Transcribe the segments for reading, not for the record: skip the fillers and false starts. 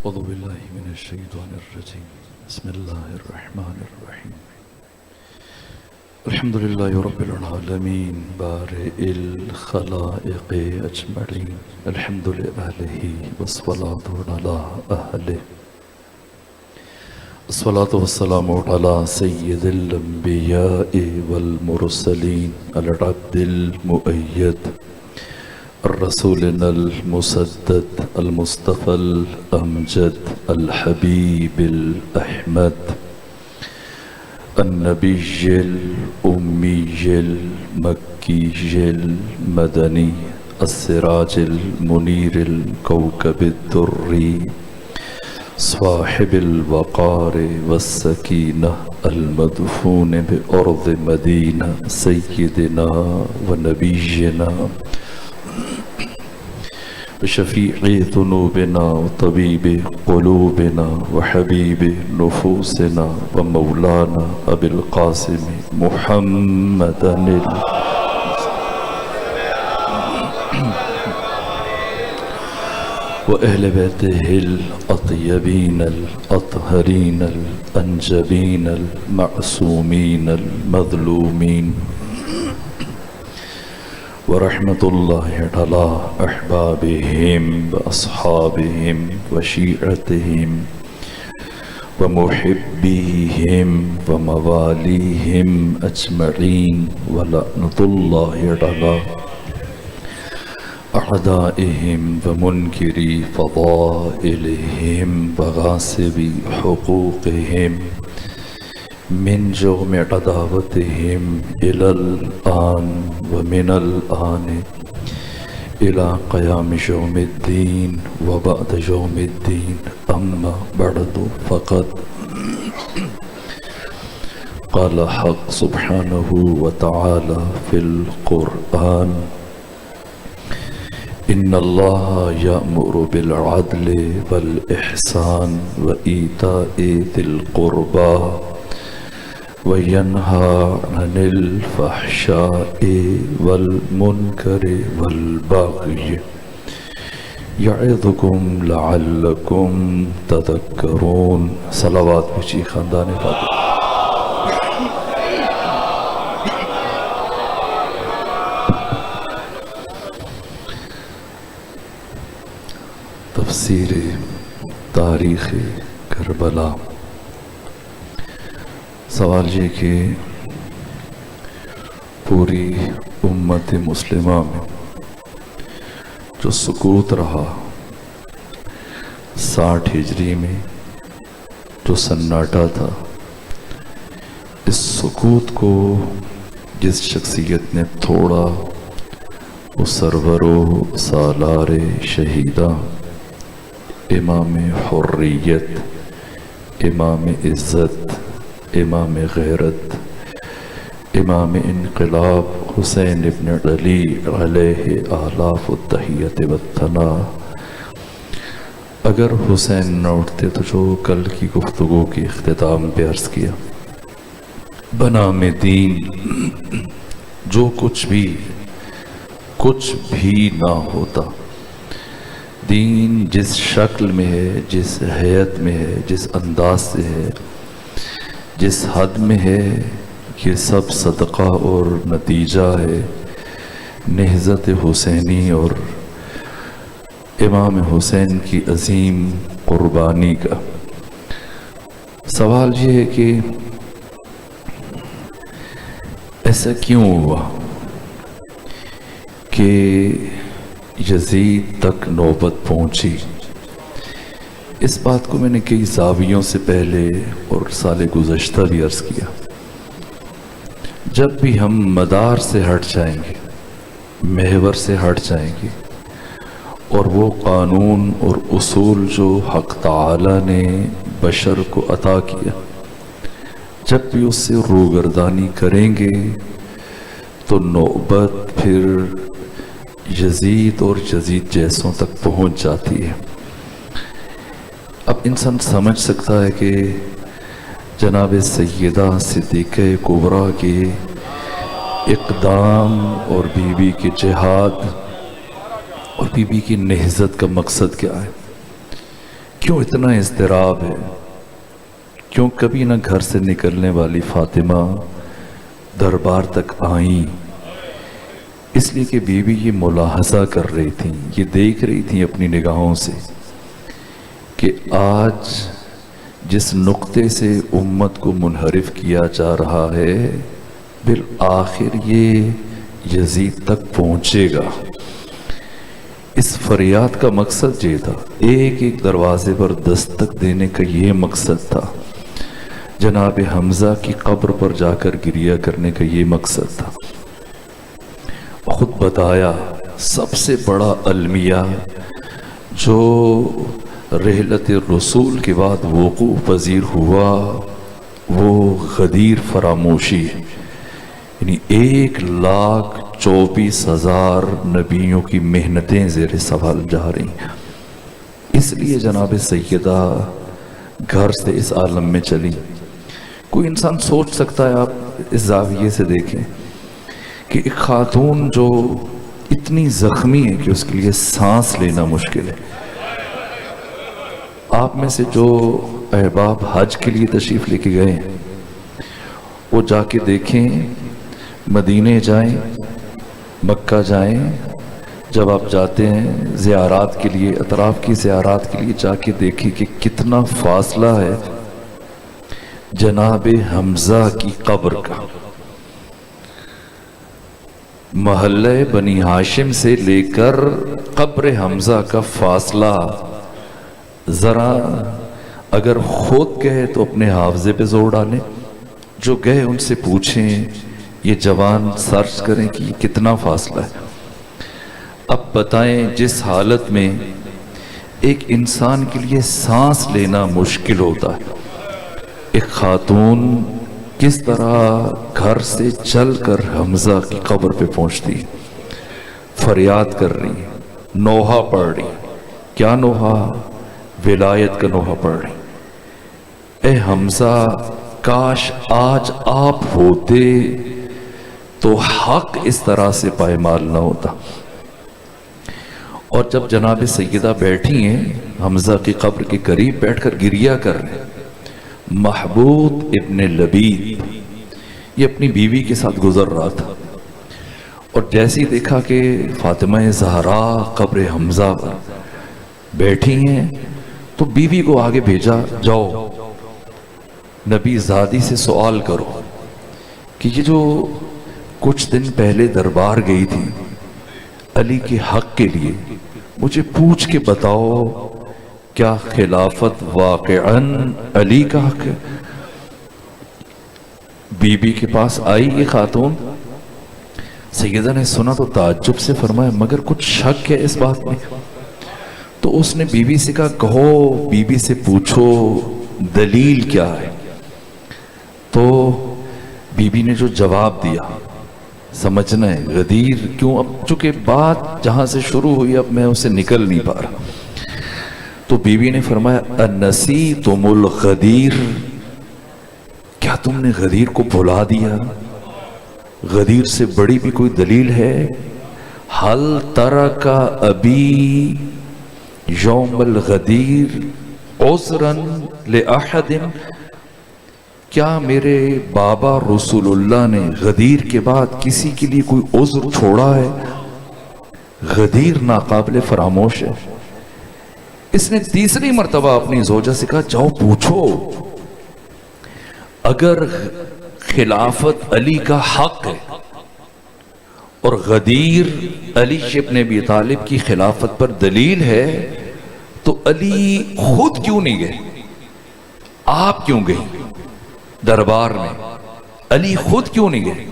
أعوذ بالله من الشيطان الرجيم بسم الله الرحمن الرحيم الحمد لله رب العالمين بارئ الخلائق أجمعين الحمد لأهله والصلاة على أهله الصلاة والسلام على سيد الأنبياء والمرسلين العبد المؤيد الرسولنا المسدد المصطفى الأمجد الحبيب الأحمد النبي الأمي المكي المدني السراج المنير الكوكب الدري صاحب الوقار والسكينة المدفون بأرض مدينة سيدنا ونبينا وشفيع ذنوبنا وطبيب قلوبنا وحبيب نفوسنا ومولانا أبي القاسم محمد وأهل بيته الأطيبين الأطهرين الأنجبين المعصومين المظلومين ورحمة الله على أحبابهم وأصحابهم وشيعتهم ومحبيهم ومواليهم أجمعين ولعنة الله على أعدائهم ومنكري فضائلهم وغاصبي حقوقهم من جوم عداوتهم إلى الآن ومن الآن إلى قيام يوم الدين وبعد يوم الدين أما بعد فقد قال حق سبحانه وتعالى في القرآن إن الله يأمر بالعدل والإحسان وإيتاء ذي القربى وينهى عن الفحشاء والمنكر والبغي يعظكم لعلكم تذكرون صلوات بچی خاندان فاطمہ تفسیر تاریخ کربلا سوال یہ کہ پوری امت مسلمہ میں جو سکوت رہا 60 ہجری میں جو سناٹا تھا، اس سکوت کو جس شخصیت نے توڑا وہ سرور و سالار شہیدہ امام حریت، امام عزت، امام غیرت، امام انقلاب حسین ابن علی علیہ آلاف التحیت والثناء۔ اگر حسین نہ اٹھتے تو جو کل کی گفتگو کی اختتام پہ عرض کیا، بنام دین جو کچھ بھی نہ ہوتا، دین جس شکل میں ہے، جس حیت میں ہے، جس انداز سے ہے، جس حد میں ہے، یہ سب صدقہ اور نتیجہ ہے نہضت حسینی اور امام حسین کی عظیم قربانی کا۔ سوال یہ ہے کہ ایسا کیوں ہوا کہ یزید تک نوبت پہنچی؟ اس بات کو میں نے کئی زاویوں سے پہلے اور سال گزشتہ بھی عرض کیا۔ جب بھی ہم مدار سے ہٹ جائیں گے، محور سے ہٹ جائیں گے، اور وہ قانون اور اصول جو حق تعالی نے بشر کو عطا کیا، جب بھی اس سے روگردانی کریں گے تو نوبت پھر یزید اور یزید جیسوں تک پہنچ جاتی ہے۔ اب انسان سمجھ سکتا ہے کہ جناب سیدہ صدیقہ کبریٰ کے اقدام اور بی بی کے جہاد اور بی بی کی نہضت کا مقصد کیا ہے، کیوں اتنا اضطراب ہے؟ کیوں کبھی نہ گھر سے نکلنے والی فاطمہ دربار تک آئیں؟ اس لیے کہ بیوی یہ ملاحظہ کر رہی تھیں، یہ دیکھ رہی تھیں اپنی نگاہوں سے کہ آج جس نقطے سے امت کو منحرف کیا جا رہا ہے بالآخر یہ یزید تک پہنچے گا۔ اس فریاد کا مقصد یہ تھا، ایک ایک دروازے پر دستک دینے کا یہ مقصد تھا، جناب حمزہ کی قبر پر جا کر گریہ کرنے کا یہ مقصد تھا۔ خود بتایا سب سے بڑا المیہ جو رحلت رسول کے بعد وقوع پذیر ہوا وہ غدیر فراموشی ہے، یعنی 1,24,000 نبیوں کی محنتیں زیر سوال جا رہی ہیں۔ اس لیے جناب سیدہ گھر سے اس عالم میں چلی۔ کوئی انسان سوچ سکتا ہے، آپ اس زاویے سے دیکھیں کہ ایک خاتون جو اتنی زخمی ہے کہ اس کے لیے سانس لینا مشکل ہے۔ آپ میں سے جو احباب حج کے لیے تشریف لے کے گئے ہیں وہ جا کے دیکھیں، مدینے جائیں، مکہ جائیں، جب آپ جاتے ہیں زیارات کے لیے، اطراف کی زیارات کے لیے جا کے دیکھیں کہ کتنا فاصلہ ہے جناب حمزہ کی قبر کا۔ محلہ بنی ہاشم سے لے کر قبر حمزہ کا فاصلہ ذرا اگر خود گئے تو اپنے حافظے پہ زور ڈالیں، جو گئے ان سے پوچھیں، یہ جوان سرچ کریں کہ یہ کتنا فاصلہ ہے۔ اب بتائیں جس حالت میں ایک انسان کے لیے سانس لینا مشکل ہوتا ہے، ایک خاتون کس طرح گھر سے چل کر حمزہ کی قبر پہ پہنچتی، فریاد کر رہی، نوحہ پڑھ رہی۔ کیا نوحہ؟ ولایت کا نوحہ پڑھ رہی۔ اے حمزہ کاش آج آپ ہوتے تو حق اس طرح سے پائمال نہ ہوتا۔ اور جب جناب سیدہ بیٹھی ہیں حمزہ کی قبر کے قریب بیٹھ کر گریہ کر رہے، محبوب ابن لبید یہ اپنی بیوی کے ساتھ گزر رہا تھا، اور جیسے ہی دیکھا کہ فاطمہ زہرا قبر حمزہ پر بیٹھی ہیں تو بیوی کو آگے بھیجا، جاؤ نبی زادی سے سوال کرو کہ یہ جو کچھ دن پہلے دربار گئی تھی علی کے حق کے لیے، مجھے پوچھ کے بتاؤ کیا خلافت واقعاً علی کا حق ہے؟ بی بی کے پاس آئی یہ خاتون، سیدہ نے سنا تو تعجب سے فرمایا مگر کچھ شک ہے اس بات میں؟ تو اس نے بی بی سے کہا کہو، بی بی سے پوچھو دلیل کیا ہے؟ تو بی بی نے جو جواب دیا سمجھنا ہے غدیر کیوں، اب چونکہ بات جہاں سے شروع ہوئی اب میں اسے نکل نہیں پا رہا۔ تو بی بی نے فرمایا انسیتم الغدیر، کیا تم نے غدیر کو بھلا دیا؟ غدیر سے بڑی بھی کوئی دلیل ہے؟ حل ترک ابی یوم الغدیر عذرا لأحد، کیا میرے بابا رسول اللہ نے غدیر کے بعد کسی کے لیے کوئی عذر چھوڑا ہے؟ غدیر ناقابل فراموش ہے۔ اس نے تیسری مرتبہ اپنی زوجہ سے کہا جاؤ پوچھو، اگر خلافت علی کا حق ہے اور غدیر علی ابن ابی طالب کی خلافت پر دلیل ہے تو علی خود کیوں نہیں گئے؟ آپ کیوں گئی دربار میں؟ علی خود کیوں نہیں گئے؟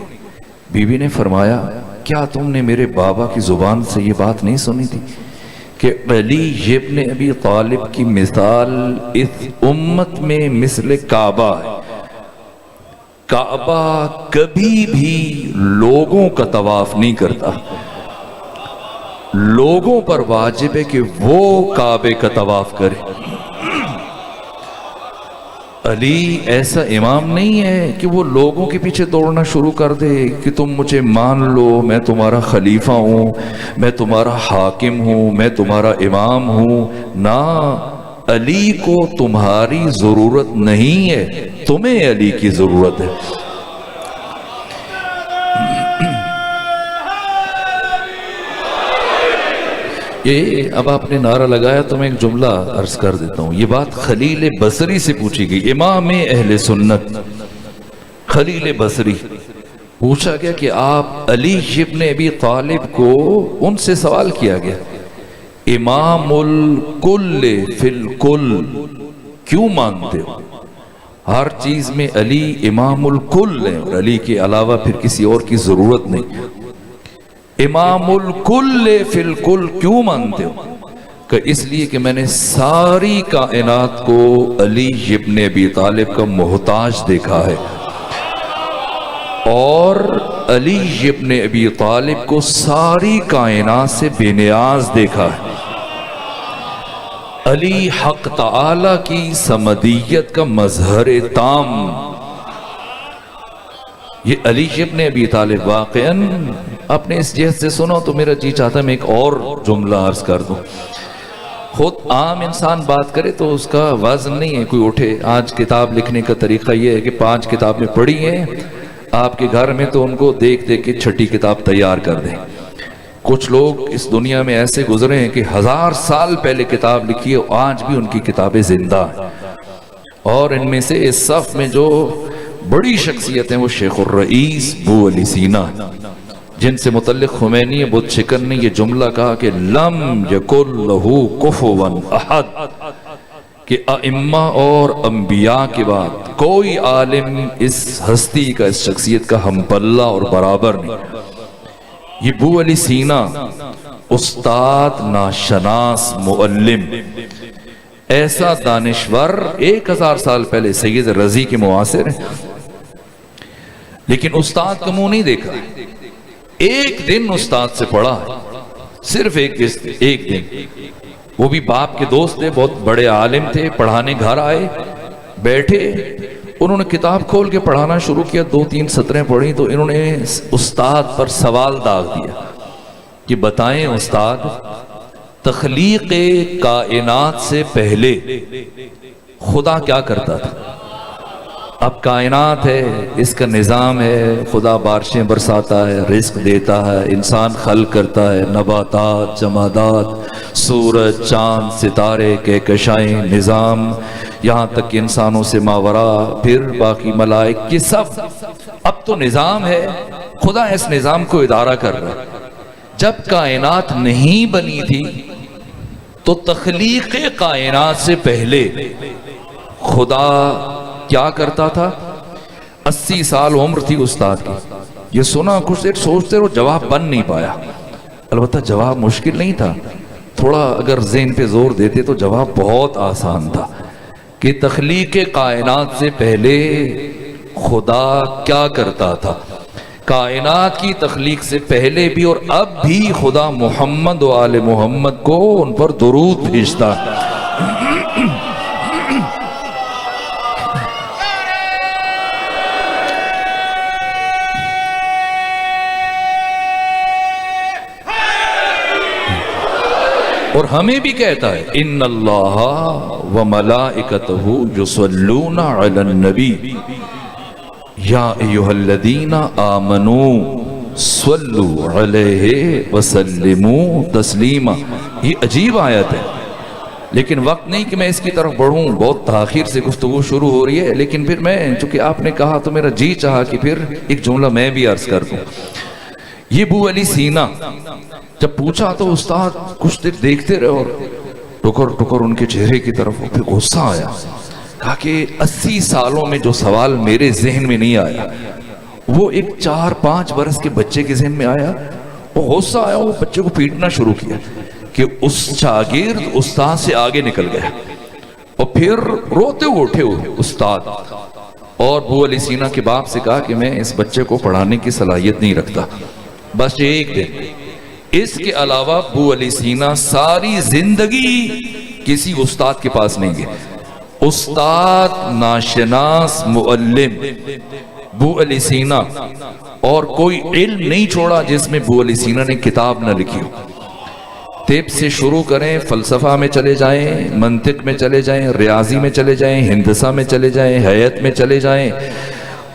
بی بی نے فرمایا کیا تم نے میرے بابا کی زبان سے یہ بات نہیں سنی تھی کہ علی ابن ابی طالب کی مثال اس امت میں مثل کعبہ ہے، کعبہ کبھی بھی لوگوں کا طواف نہیں کرتا، لوگوں پر واجب ہے کہ وہ کعبے کا طواف کرے۔ علی ایسا امام نہیں ہے کہ وہ لوگوں کے پیچھے دوڑنا شروع کر دے کہ تم مجھے مان لو، میں تمہارا خلیفہ ہوں، میں تمہارا حاکم ہوں، میں تمہارا امام ہوں۔ نہ، علی کو تمہاری ضرورت نہیں ہے، تمہیں علی کی ضرورت ہے۔ یہ اب آپ نے نعرہ لگایا تو میں ایک جملہ عرض کر دیتا ہوں۔ یہ بات خلیل بصری سے پوچھی گئی، امام اہل سنت خلیل بصری، پوچھا گیا کہ آپ علی ابن ابی طالب کو، ان سے سوال کیا گیا امام الکل فی الکل کیوں مانتے ہو؟ ہر چیز میں علی امام الکل ہے اور علی کے علاوہ پھر کسی اور کی ضرورت نہیں، امام الکل فی الکل کیوں مانتے ہو؟ کہ اس لیے کہ میں نے ساری کائنات کو علی ابن ابی طالب کا محتاج دیکھا ہے، اور علی ابن ابی طالب کو ساری کائنات سے بے نیاز دیکھا ہے۔ علی حق تعالی کی صمدیت کا مظہر تام، یہ علی ابن ابی طالب واقعاً اپنے اس جہت سے سنو تو میرا جی چاہتا ہے میں ایک اور جملہ عرض کر دوں۔ خود عام انسان بات کرے تو اس کا وزن نہیں ہے کوئی اٹھے۔ آج کتاب لکھنے کا طریقہ یہ ہے کہ 5 کتابیں پڑھی ہیں آپ کے گھر میں تو ان کو دیکھ دیکھ کے 6ٹھی کتاب تیار کر دیں۔ کچھ لوگ اس دنیا میں ایسے گزرے ہیں کہ 1000 سال پہلے کتاب لکھی ہے، آج بھی ان کی کتابیں زندہ ہیں، اور ان میں سے اس صف میں جو بڑی شخصیت ہیں وہ شیخ الرئیس ابو علی سینا، جن سے متعلق خمینی بت شکن نے یہ جملہ کہا کہ لم یکن لہ کفوا احد، کہ ائمہ اور انبیاء کے بعد کوئی عالم اس ہستی کا، اس شخصیت کا ہم پلہ اور برابر نہیں۔ یہ ابو علی سینا استاد، ناشناس، معلم، ایسا دانشور 1000 سال پہلے سید رضی کے معاصر ہیں، لیکن استاد کا منہ نہیں دیکھا۔ ایک دن استاد سے پڑھا، صرف ایک دن، وہ بھی باپ کے دوست تھے، بہت بڑے عالم تھے، پڑھانے گھر آئے، بیٹھے، انہوں نے کتاب کھول کے پڑھانا شروع کیا، 2-3 سطریں پڑھی تو انہوں نے استاد پر سوال داغ دیا کہ بتائیں استاد، تخلیق کائنات سے پہلے خدا کیا کرتا تھا؟ اب کائنات ہے، اس کا نظام ہے، خدا بارشیں برساتا ہے، رزق دیتا ہے، انسان خلق کرتا ہے، نباتات، جمادات، سورج، چاند، ستارے، کہکشائیں، نظام، یہاں تک کہ انسانوں سے ماورا، پھر باقی ملائک، یہ سب اب تو نظام ہے، خدا اس نظام کو ادارہ کر رہا ہے۔ جب کائنات نہیں بنی تھی تو تخلیق کائنات سے پہلے خدا کیا کرتا تھا؟ 80 سال عمر تھی استاد کی، یہ سنا کچھ دیر سوچتے رہو، جواب بن نہیں پایا۔ البتہ جواب مشکل نہیں تھا، تھوڑا اگر ذہن پہ زور دیتے تو جواب بہت آسان تھا کہ تخلیق کائنات سے پہلے خدا کیا کرتا تھا۔ کائنات کی تخلیق سے پہلے بھی اور اب بھی خدا محمد و آل محمد کو ان پر درود بھیجتا ہے۔ اور ہمیں بھی کہتا ہے ان اللہ و ملائکتہ یصلون علی النبی یا ایھا الذین آمنوا صلوا علیہ وسلموا تسلیما۔ یہ عجیب آیت ہے، لیکن وقت نہیں کہ میں اس کی طرف بڑھوں، بہت تاخیر سے گفتگو شروع ہو رہی ہے، لیکن پھر میں چونکہ آپ نے کہا تو میرا جی چاہا کہ پھر ایک جملہ میں بھی عرض کر دوں۔ یہ ابو علی سینا جب پوچھا تو استاد کچھ دیر دیکھتے رہے اور ٹکر ٹکر ان کے چہرے کی طرف، پھر غصہ آیا، کہا کہ 80 سالوں میں جو سوال میرے ذہن میں نہیں آیا وہ ایک 4-5 برس کے بچے کے ذہن میں آیا۔ وہ غصہ آیا، وہ بچے کو پیٹنا شروع کیا کہ اس شاگرد استاد سے آگے نکل گیا، اور پھر روتے ہوئے اٹھے ہوئے استاد اور ابو علی سینا کے باپ سے کہا کہ میں اس بچے کو پڑھانے کی صلاحیت نہیں رکھتا، بس ایک دن۔ اس کے علاوہ ابو علی سینا ساری زندگی کسی استاد کے پاس نہیں گئے۔ استاد، ناشناس، معلم ابو علی سینا، اور کوئی علم نہیں چھوڑا جس میں ابو علی سینا نے کتاب نہ لکھی ہو۔ طب سے شروع کریں، فلسفہ میں چلے جائیں، منطق میں چلے جائیں، ریاضی میں چلے جائیں، ہندسہ میں چلے جائیں، حیات میں چلے جائیں،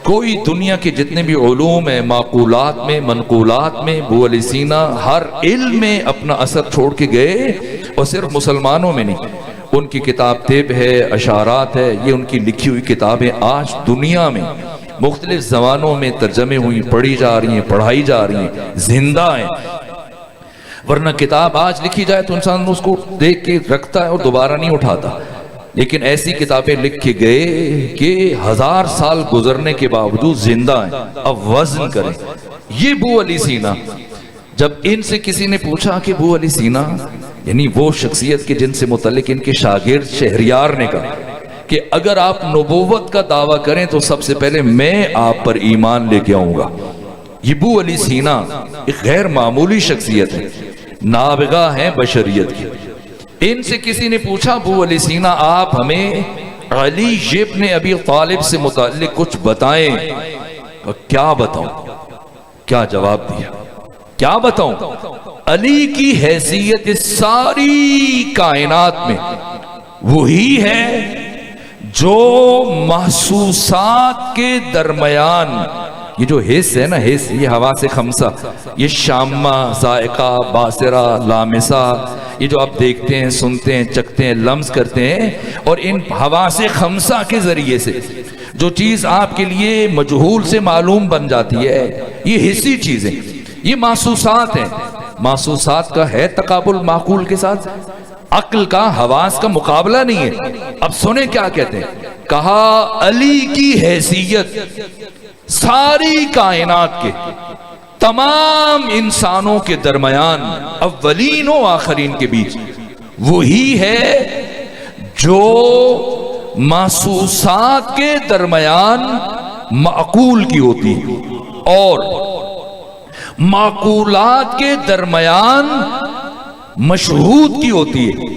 کوئی دنیا کے جتنے بھی علوم ہیں، معقولات میں، منقولات میں، ابو علی سینا ہر علم میں اپنا اثر چھوڑ کے گئے، اور صرف مسلمانوں میں نہیں۔ ان کی کتاب طب ہے، اشارات ہے، یہ ان کی لکھی ہوئی کتابیں آج دنیا میں مختلف زبانوں میں ترجمے ہوئی، پڑھی جا رہی ہیں، پڑھائی جا رہی ہیں، زندہ ہیں۔ ورنہ کتاب آج لکھی جائے تو انسان اس کو دیکھ کے رکھتا ہے اور دوبارہ نہیں اٹھاتا، لیکن ایسی کتابیں لکھ کے گئے کہ 1000 سال گزرنے کے باوجود زندہ ہیں۔ اب وزن کریں، یہ ابو علی سینا، جب ان سے کسی نے پوچھا کہ ابو علی سینا یعنی وہ شخصیت کے جن سے متعلق ان کے شاگرد شہریار نے کہا کہ اگر آپ نبوت کا دعویٰ کریں تو سب سے پہلے میں آپ پر ایمان لے کے آؤں گا۔ یہ ابو علی سینا ایک غیر معمولی شخصیت ہے، نابغہ ہیں بشریت کی۔ ان سے کسی نے پوچھا ابو علی سینا آپ ہمیں علی ابن ابی طالب سے متعلق کچھ بتائیں، اور کیا بتاؤں؟ کیا جواب دیا؟ کیا بتاؤں؟ علی کی حیثیت اس ساری کائنات میں وہی ہے جو محسوسات کے درمیان، یہ جو حس ہے نا، حس، یہ حواس خمسہ، یہ شامہ، ذائقہ، باصرہ، لامسہ، یہ جو آپ دیکھتے ہیں، سنتے ہیں، چکھتے ہیں، لمس کرتے ہیں، اور ان حواس خمسہ کے ذریعے سے جو چیز آپ کے لیے مجہول سے معلوم بن جاتی ہے، یہ حسی چیزیں، یہ محسوسات ہیں۔ محسوسات کا ہے تقابل معقول کے ساتھ، عقل کا، حواس کا مقابلہ نہیں ہے۔ اب سنیں کیا کہتے ہیں، کہا علی کی حیثیت ساری کائنات کے تمام انسانوں کے درمیان، اولین و آخرین کے بیچ، وہی ہے جو محسوسات کے درمیان معقول کی ہوتی ہے اور معقولات کے درمیان مشہود کی ہوتی ہے،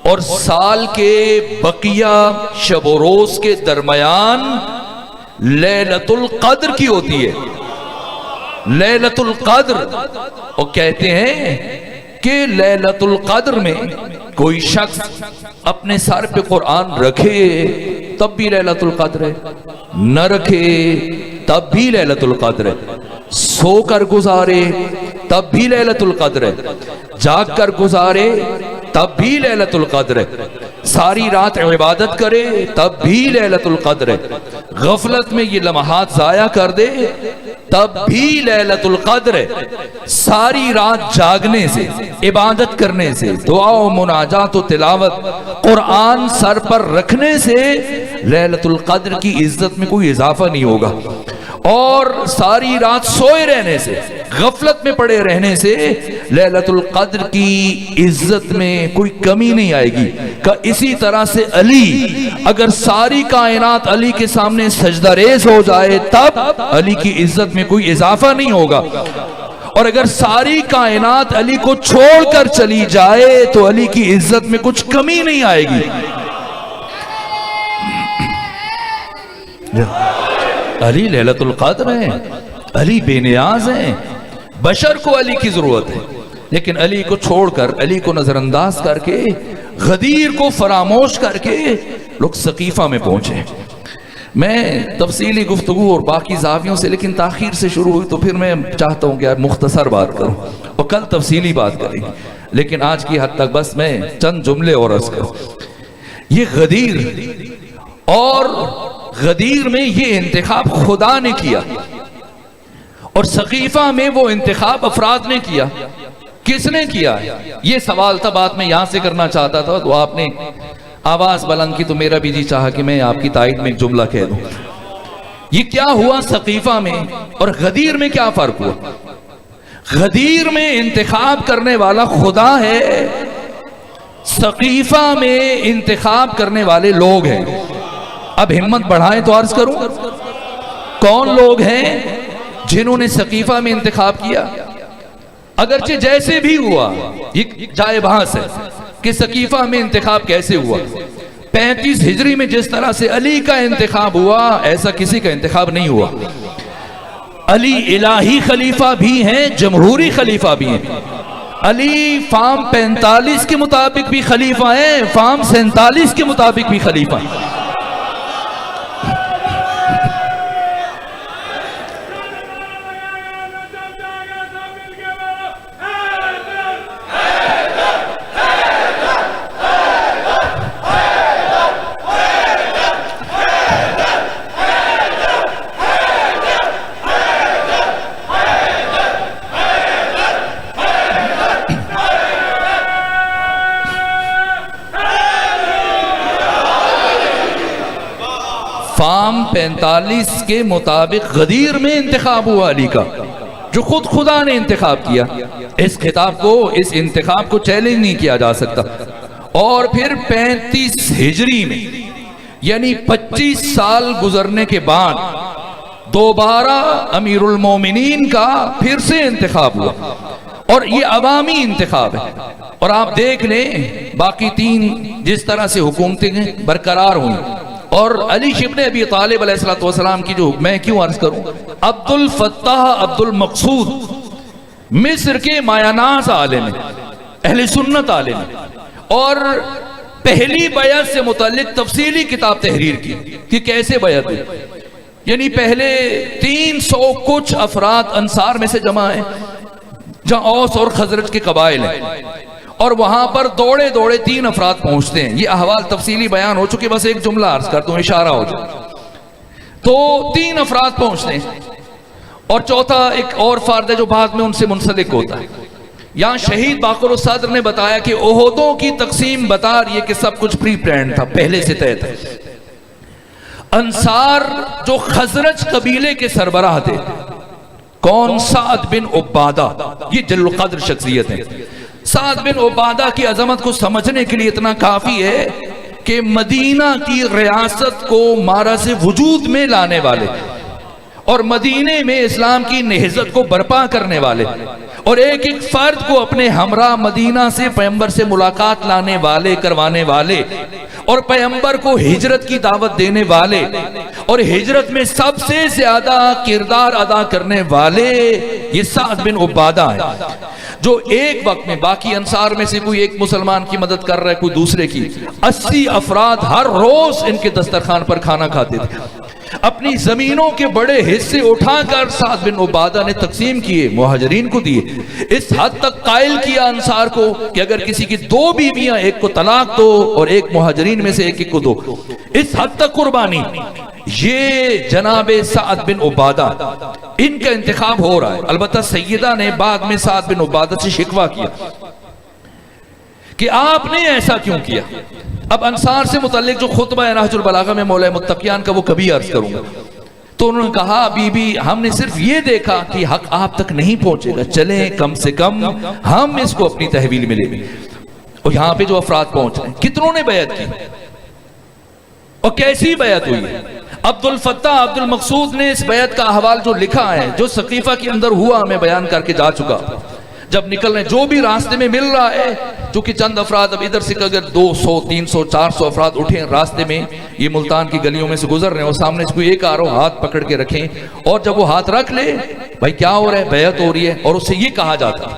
اور سال کے بقیہ شب و روز کے درمیان لیلۃ القدر کی ہوتی ہے۔ لیلۃ القدر، اور کہتے ہیں کہ لیلۃ القدر میں کوئی شخص اپنے سر پہ قرآن رکھے تب بھی لیلۃ القدر ہے، نہ رکھے تب بھی لیلۃ القدر ہے، سو کر گزارے تب بھی لیلۃ القدر ہے، جاگ کر گزارے تب بھی لیلۃ القدر ہے، ساری رات عبادت کرے تب بھی لیلۃ القدر ہے، غفلت میں یہ لمحات ضائع کر دے تب بھی لیلۃ القدر ہے، ساری رات جاگنے سے، عبادت کرنے سے، دعا و مناجات و تلاوت، قرآن سر پر رکھنے سے لیلۃ القدر کی عزت میں کوئی اضافہ نہیں ہوگا، اور ساری رات سوئے رہنے سے، غفلت میں پڑے رہنے سے لیلۃ القدر کی عزت میں کوئی کمی نہیں آئے گی۔ کہ اسی طرح سے علی، اگر ساری کائنات علی کے سامنے سجدہ ریز ہو جائے تب علی کی عزت میں کوئی اضافہ نہیں ہوگا، اور اگر ساری کائنات علی کو چھوڑ کر چلی جائے تو علی کی عزت میں کچھ کمی نہیں آئے گی۔ علی لیلۃ القدر ہیں، علی بے نیاز ہیں، بشر کو علی کی ضرورت ہے، لیکن علی کو چھوڑ کر، علی کو نظر انداز کر کے، غدیر کو فراموش کر کے لوگ سقیفہ میں پہنچے۔ میں تفصیلی گفتگو اور باقی زاویوں سے لیکن تاخیر سے شروع ہوئی تو پھر میں چاہتا ہوں کہ یار مختصر بات کروں اور کل تفصیلی بات کریں گے، لیکن آج کی حد تک بس میں چند جملے اور عرض کروں۔ یہ غدیر، اور غدیر میں یہ انتخاب خدا نے کیا، اور سقیفہ میں وہ انتخاب افراد نے کیا۔ کس نے کیا؟ یہ سوال تھا، بات میں یہاں سے کرنا چاہتا تھا تو آپ نے آواز بلند کی تو میرا بھی جی چاہا کہ میں آپ کی تائید میں ایک جملہ کہہ دوں۔ یہ کیا ہوا سقیفہ میں اور غدیر میں کیا فرق ہوا؟ غدیر میں انتخاب کرنے والا خدا ہے، سقیفہ میں انتخاب کرنے والے لوگ ہیں۔ اب ہمت بڑھائیں تو عرض کروں، کون لوگ ہیں جنہوں نے سقیفہ میں انتخاب کیا؟ اگرچہ جیسے بھی ہوا، یہ جائے بحث ہے کہ سقیفہ میں انتخاب کیسے ہوا۔ 35 ہجری میں جس طرح سے علی کا انتخاب ہوا، ایسا کسی کا انتخاب نہیں ہوا۔ علی الہی خلیفہ بھی ہیں، جمہوری خلیفہ بھی ہیں۔ علی فارم 45 کے مطابق بھی خلیفہ ہیں، فارم 47 کے مطابق بھی خلیفہ ہیں۔ فارم 45 کے مطابق غدیر میں انتخاب ہوا علی کا، جو خود خدا نے انتخاب کیا۔ اس خطاب کو، اس انتخاب کو چیلنج نہیں کیا جا سکتا۔ اور پھر 35 ہجری میں، یعنی 25 سال گزرنے کے بعد دوبارہ امیر المومنین کا پھر سے انتخاب ہوا، اور یہ عوامی انتخاب ہے۔ اور آپ دیکھ لیں باقی 3 جس طرح سے حکومتیں برقرار ہوئیں، اور علی ابن ابی طالب علیہ السلام کی جو میں کیوں عرض کروں، عبد الفتاح عبد المقصود مصر کے مایاناز عالم ہیں، اہل سنت عالم ہیں، اور پہلی بیعت سے متعلق تفصیلی کتاب تحریر کی کہ کیسے بیعت ہوئی۔ یعنی پہلے 300 کچھ افراد انصار میں سے جمع ہیں، جہاں اوس اور خزرج کے قبائل ہیں، اور وہاں پر دوڑے دوڑے 3 افراد پہنچتے ہیں۔ یہ احوال تفصیلی بیان ہو چکے، بس ایک جملہ عرض کرتا ہوں اشارہ ہو جائے۔ تو 3 افراد پہنچتے ہیں، اور چوتھا ایک اور فرد ہے جو بعد میں ان سے منسلک ہوتا ہے۔ یہاں شہید باقر الصدر نے بتایا کہ احدوں کی تقسیم بتا رہی ہے کہ سب کچھ پری پلانڈ تھا، پہلے سے طے تھا۔ انصار جو خزرج قبیلے کے سربراہ تھے، کون؟ سعد بن عبادہ، یہ جل القدر شخصیت ہے۔ سعد بن عبادہ کی عظمت کو سمجھنے کے لیے اتنا کافی ہے کہ مدینہ کی ریاست کو معرض وجود میں لانے والے، اور مدینے میں اسلام کی نہضت کو برپا کرنے والے، اور ایک ایک فرد کو اپنے ہمراہ مدینہ سے پیغمبر سے ملاقات لانے والے، کروانے والے، اور پیغمبر کو ہجرت کی دعوت دینے والے، اور ہجرت میں سب سے زیادہ کردار ادا کرنے والے یہ سعد بن عبادہ ہے، جو ایک وقت میں باقی انصار میں سے کوئی ایک مسلمان کی مدد کر رہا ہے، کوئی دوسرے کی۔ 80 افراد ہر روز ان کے دسترخوان پر کھانا کھاتے تھے۔ اپنی زمینوں کے بڑے حصے اٹھا کر سعد بن عبادہ نے تقسیم کیے، مہاجرین کو دیے۔ اس حد تک قائل کیا انصار کو کہ اگر کسی کی 2 بیویاں، ایک کو طلاق دو اور ایک مہاجرین میں سے ایک کو دو، اس حد تک قربانی۔ یہ جناب سعد بن عبادہ، ان کا انتخاب ہو رہا ہے۔ البتہ سیدہ نے بعد میں سعد بن عبادہ سے شکوہ کیا کہ آپ نے ایسا کیوں کیا۔ اب انصار سے متعلق جو خطبہ ہے نہج البلاغہ میں مولا متقیان کا، وہ کبھی عرض کروں گا۔ تو انہوں نے کہا بی بی ہم نے صرف یہ دیکھا کہ حق آپ تک نہیں پہنچے گا، چلیں کم سے کم ہم اس کو اپنی تحویل میں لے لیں۔ اور یہاں پہ جو افراد پہنچ رہے ہیں، کتنوں نے بیعت کی اور کیسی بیعت ہوئی ہے؟ عبد الفتاح عبد المقصود نے اس بیعت کا احوال جو لکھا ہے، جو سقیفہ کے اندر ہوا، میں بیان کر کے جا چکا۔ جب نکل رہے، جو بھی راستے میں مل رہا ہے، چونکہ چند افراد اب ادھر سے اگر 200 300 400 افراد اٹھیں راستے میں، یہ ملتان کی گلیوں میں سے گزر رہے ہیں، اور سامنے سے کوئی ایک آ رہا ہو، ہاتھ پکڑ کے رکھیں، اور جب وہ ہاتھ رکھ لے، بھائی کیا ہو رہا ہے؟ بیعت ہو رہی ہے۔ اور اس سے یہ کہا جاتا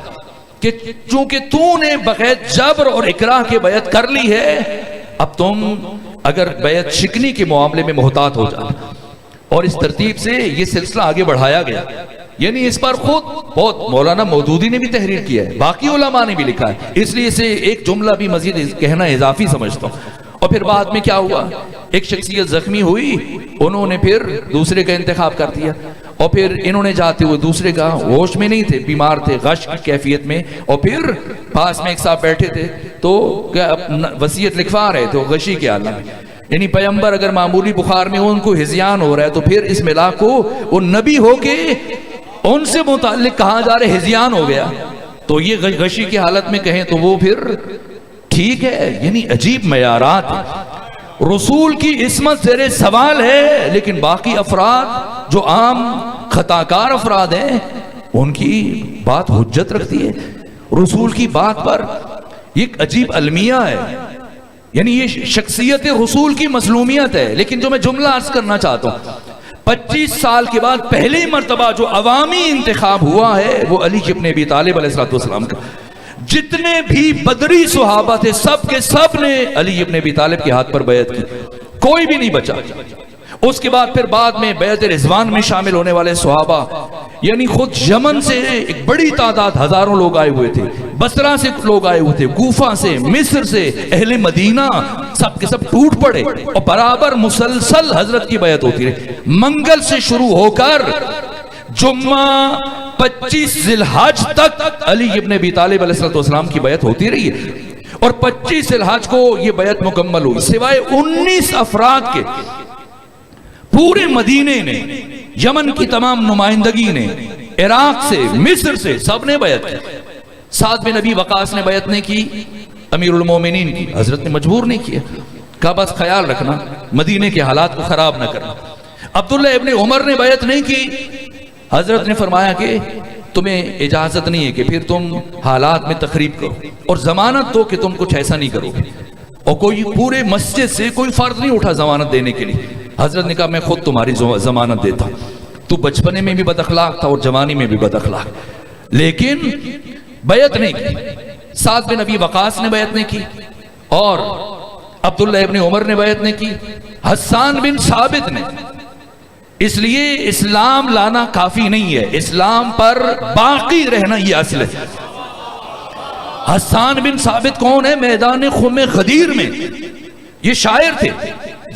کہ چونکہ تو نے بغیر جبر اور اکراہ کے بیعت کر لی ہے، اب تم اگر بیعت شکنی کے معاملے میں محتاط ہو جانا۔ اور اس ترتیب سے یہ سلسلہ آگے بڑھایا گیا۔ یعنی اس پر خود بہت مولانا مودودی نے بھی تحریر کیا ہے، باقی علماء نے بھی لکھا ہے، اس لیے اسے ایک جملہ بھی مزید کہنا اضافی سمجھتا ہوں۔ اور پھر بعد میں کیا ہوا؟ ایک شخصیت زخمی ہوئی، انہوں نے پھر دوسرے کا انتخاب کر دیا، اور پھر انہوں نے جاتے ہوئے دوسرے کا، ہوش میں نہیں تھے، بیمار تھے، غش کی کیفیت میں، اور پھر پاس میں ایک صاحب بیٹھے تھے تو وصیت لکھوا رہے تھے، غشی کے عالم میں۔ یعنی پیغمبر اگر معمولی بخار میں ہو، ان کو ہذیان ہو رہا ہے، تو پھر اس ملا کو وہ نبی ہو کے ان سے متعلق کہا جا رہے ہذیان ہو گیا، تو یہ غشی کی حالت میں کہیں تو وہ پھر ٹھیک ہے۔ یعنی عجیب معیارات، رسول کی عصمت زیر سوال ہے، لیکن باقی افراد جو عام خطاکار افراد ہیں، ان کی بات حجت رکھتی ہے رسول کی بات پر۔ یہ ایک عجیب المیہ ہے، یعنی یہ شخصیت رسول کی مظلومیت ہے۔ لیکن جو میں جملہ عرض کرنا چاہتا ہوں، 25 سال کے بعد پہلی مرتبہ جو عوامی انتخاب ہوا ہے، وہ علی ابن ابی طالب علیہ السلام کا، جتنے بھی بدری صحابہ تھے سب کے سب نے علی ابن ابی طالب کے ہاتھ پر بیعت کی، کوئی بھی نہیں بچا۔ اس کے بعد پھر بعد میں بیعت رضوان میں شامل ہونے والے صحابہ، یعنی خود یمن سے ایک بڑی تعداد، ہزاروں لوگ آئے ہوئے تھے، بصرہ سے لوگ آئے ہوئے تھے، کوفہ سے، مصر سے، اہل مدینہ، سب کے سب ٹوٹ پڑے اور برابر مسلسل حضرت کی بیعت ہوتی رہی۔ منگل سے شروع ہو کر جمعہ 25 ذی الحج تک علی ابن ابی طالب علیہ السلام کی بیعت ہوتی رہی ہے، اور 25 ذی الحج کو یہ بیعت مکمل ہوئی، سوائے 19 افراد کے پورے مدینے نے، یمن کی تمام نمائندگی نے، عراق سے، مصر سے، سب نے بیعت کی۔ سعد بن ابی وقاص نے بیعت نہیں کی، امیر المومنین کی، حضرت نے مجبور نہیں کیا، کہا بس خیال رکھنا مدینے کے حالات کو خراب نہ کرنا۔ عبداللہ ابن عمر نے بیعت نہیں کی، حضرت نے فرمایا کہ تمہیں اجازت نہیں ہے کہ پھر تم حالات میں تخریب کرو، اور ضمانت دو کہ تم کچھ ایسا نہیں کرو گے، اور کوئی پورے مسجد سے کوئی فرد نہیں اٹھا ضمانت دینے کے لیے۔ حضرت نے کہا میں خود تمہاری ضمانت دیتا ہوں، تو بچپنے میں بھی بد اخلاق تھا اور جوانی میں بھی بد اخلاق، لیکن بیعت نہیں کی۔ سعد بن ابی وقاص نے بیعت نہیں کی، اور عبداللہ ابن عمر نے بیعت نہیں کی، حسان بن ثابت نے۔ اس لیے اسلام لانا کافی نہیں ہے، اسلام پر باقی رہنا یہ اصل ہے۔ حسان بن ثابت کون ہے؟ میدان خم غدیر میں یہ شاعر تھے،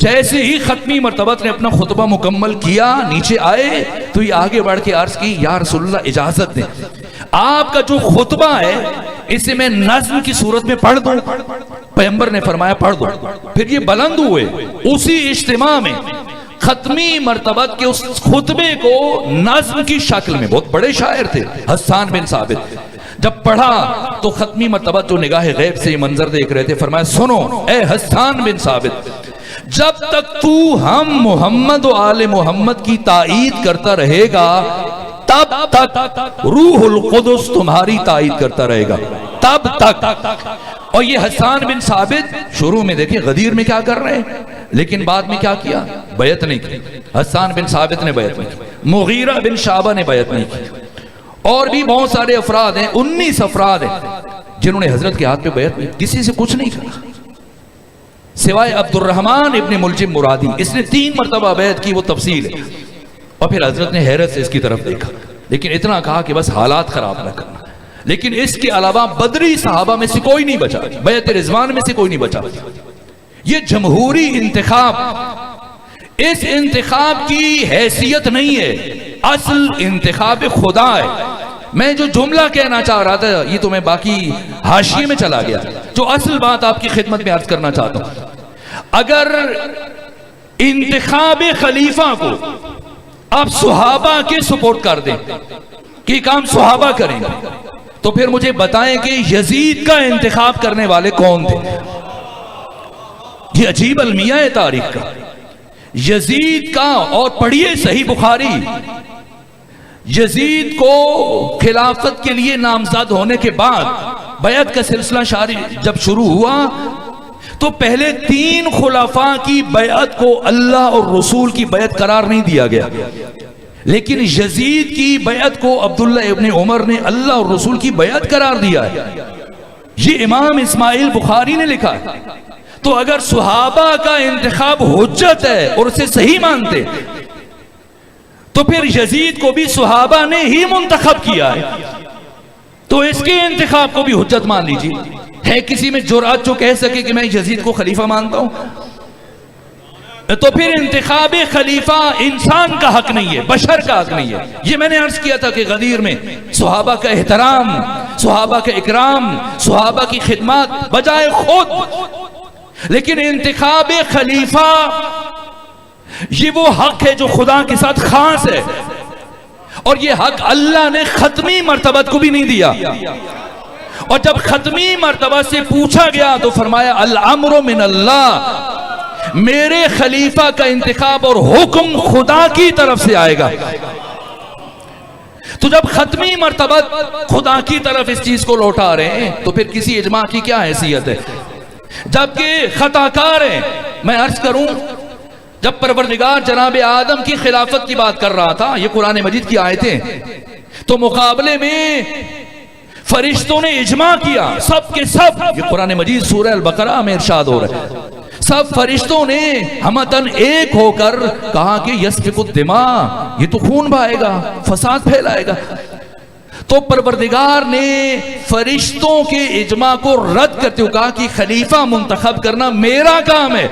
جیسے ہی ختمی مرتبت نے اپنا خطبہ مکمل کیا، نیچے آئے تو یہ آگے بڑھ کے عرض کی یا رسول اللہ اجازت دیں، آپ کا جو خطبہ ہے اسے میں نظم کی صورت میں پڑھ دوں؟ پیغمبر نے فرمایا پڑھ دو۔ پھر یہ بلند ہوئے، اسی اجتماع میں ختمی مرتبت کے اس خطبے کو نظم کی شکل میں، بہت بڑے شاعر تھے حسان بن ثابت، جب پڑھا تو ختمی مرتبت جو نگاہ غیب سے یہ منظر دیکھ رہے تھے، فرمایا سنو اے حسان بن ثابت، جب تک تو ہم محمد و آل محمد کی تائید کرتا رہے گا تب تک روح القدس تمہاری تائید کرتا رہے گا، تب تک۔ اور یہ حسان بن ثابت شروع میں دیکھیں غدیر میں کیا کر رہے ہیں، لیکن بعد میں کیا کیا؟ بیعت نہیں کی۔ حسان بن ثابت نے بیعت نہیں کی، مغیرہ بن شعبہ نے بیعت نہیں کی، اور بھی بہت سارے افراد ہیں، 19 افراد ہیں جنہوں نے حضرت کے ہاتھ پہ بیعت نہیں، کسی سے کچھ نہیں کرا سوائے عبد الرحمن ابن ملجم مرادی، اس نے 3 مرتبہ بیعت کی، وہ تفصیل ہے۔ اور پھر حضرت نے حیرت سے اس کی طرف دیکھا، لیکن اتنا کہا کہ بس حالات خراب نہ کرنا۔ لیکن اس کے علاوہ بدری صحابہ میں سے کوئی نہیں بچا، بیعت رضوان میں سے کوئی نہیں بچا۔ یہ جمہوری انتخاب، اس انتخاب کی حیثیت نہیں ہے، اصل انتخاب خدا ہے۔ میں جو جملہ کہنا چاہ رہا تھا یہ تو میں باقی حاشیے میں چلا گیا، جو اصل بات آپ کی خدمت میں عرض کرنا چاہتا ہوں، اگر انتخاب خلیفہ کو آپ صحابہ کے سپورٹ کر دیں کہ کام صحابہ کریں گے، تو پھر مجھے بتائیں کہ یزید کا انتخاب کرنے والے کون تھے؟ یہ عجیب المیہ ہے تاریخ کا، یزید کا۔ اور پڑھیے صحیح بخاری، یزید کو خلافت کے لیے نامزد ہونے کے بعد بیعت کا سلسلہ جب شروع ہوا تو پہلے 3 خلفاء کی بیعت کو اللہ اور رسول کی بیعت قرار نہیں دیا گیا، لیکن یزید کی بیعت کو عبداللہ ابن عمر نے اللہ اور رسول کی بیعت قرار دیا ہے۔ یہ امام اسماعیل بخاری نے لکھا ہے۔ تو اگر صحابہ کا انتخاب حجت ہے اور اسے صحیح مانتے تو پھر یزید کو بھی صحابہ نے ہی منتخب کیا ہے، تو اس کے انتخاب کو بھی حجت مان لیجیے۔ ہے کسی میں جرأت جو کہہ سکے کہ میں یزید کو خلیفہ مانتا ہوں؟ تو پھر انتخاب خلیفہ انسان کا حق نہیں ہے، بشر کا حق نہیں ہے۔ یہ میں نے عرض کیا تھا کہ غدیر میں صحابہ کا احترام، صحابہ کا اکرام، صحابہ کی خدمات بجائے خود، لیکن انتخاب خلیفہ یہ وہ حق ہے جو خدا کے ساتھ خاص ہے، اور یہ حق اللہ نے ختمی مرتبت کو بھی نہیں دیا۔ اور جب ختمی مرتبہ سے پوچھا گیا تو فرمایا الامر من اللہ، میرے خلیفہ کا انتخاب اور حکم خدا کی طرف سے آئے گا۔ تو جب ختمی مرتبہ خدا کی طرف اس چیز کو لوٹا رہے ہیں تو پھر کسی اجماع کی کیا حیثیت ہے؟ جبکہ خطا کار ہیں۔ میں عرض کروں، جب پروردگار جناب آدم کی خلافت کی بات کر رہا تھا، یہ قرآن مجید کی آیتیں، تو مقابلے میں فرشتوں نے اجماع کیا، سب کے سب، یہ قرآن مجید سورہ البقرہ میں ارشاد ہو رہا ہے، سب فرشتوں نے ہمتن ایک ہو کر کہا کہ یسفک الدماء، یہ تو خون بہائے گا، فساد پھیلائے گا۔ تو پروردگار نے فرشتوں کے اجماع کو رد کرتے ہوئے کہا کہ خلیفہ منتخب کرنا میرا کام ہے۔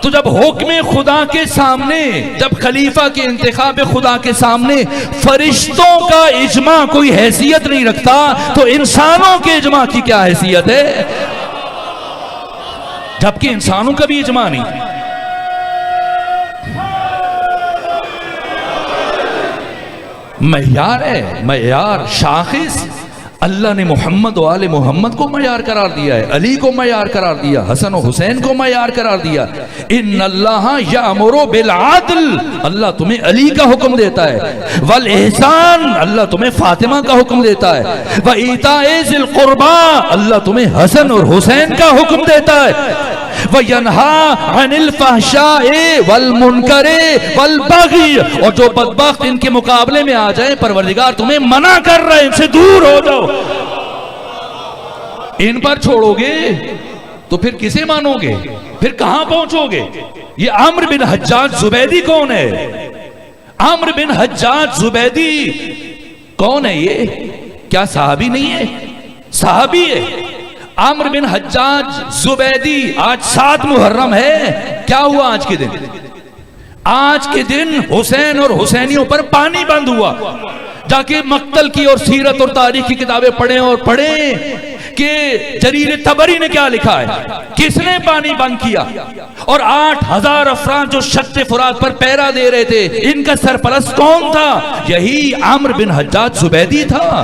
تو جب حکم خدا کے سامنے، جب خلیفہ کے انتخاب خدا کے سامنے فرشتوں کا اجماع کوئی حیثیت نہیں رکھتا تو انسانوں کے اجماع کی کیا حیثیت ہے؟ جبکہ انسانوں کا بھی اجماع نہیں۔ معیار ہے، معیار، شاخص، اللہ نے محمد و آل محمد کو معیار قرار دیا ہے، علی کو معیار قرار دیا، حسن و حسین کو معیار قرار دیا۔ ان اللہ یامر بالعدل، اللہ تمہیں علی کا حکم دیتا ہے، والاحسان، اللہ تمہیں فاطمہ کا حکم دیتا ہے، وایتاء ذی القربی، اللہ تمہیں حسن اور حسین کا حکم دیتا ہے، وَيَنْهَا عَنِ الْفَحْشَاءِ وَالْمُنْكَرِ وَالْبَغْيِ، اور جو بدبخت ان کے مقابلے میں آ جائیں پروردگار تمہیں منع کر رہے ہیں، ان سے دور ہو جاؤ۔ ان پر چھوڑو گے تو پھر کسے مانو گے؟ پھر کہاں پہنچو گے؟ یہ عمرو بن حجاج زبیدی کون ہے؟ عمرو بن حجاج زبیدی کون ہے؟ یہ کیا صحابی نہیں ہے؟ صحابی ہے۔ عمرو بن حجاج زبیدی، آج 7 محرم ہے، کیا ہوا آج کے دن؟ آج کے دن حسین اور حسینیوں پر پانی بند ہوا۔ جا کے مقتل کی اور سیرت اور تاریخ کی کتابیں پڑھیں اور پڑھیں کہ جریر طبری نے کیا لکھا ہے، کس نے پانی بند کیا، اور 8000 افراد جو شط فرات پر پہرا دے رہے تھے، ان کا سرپرست کون تھا؟ یہی عمرو بن حجاج زبیدی تھا۔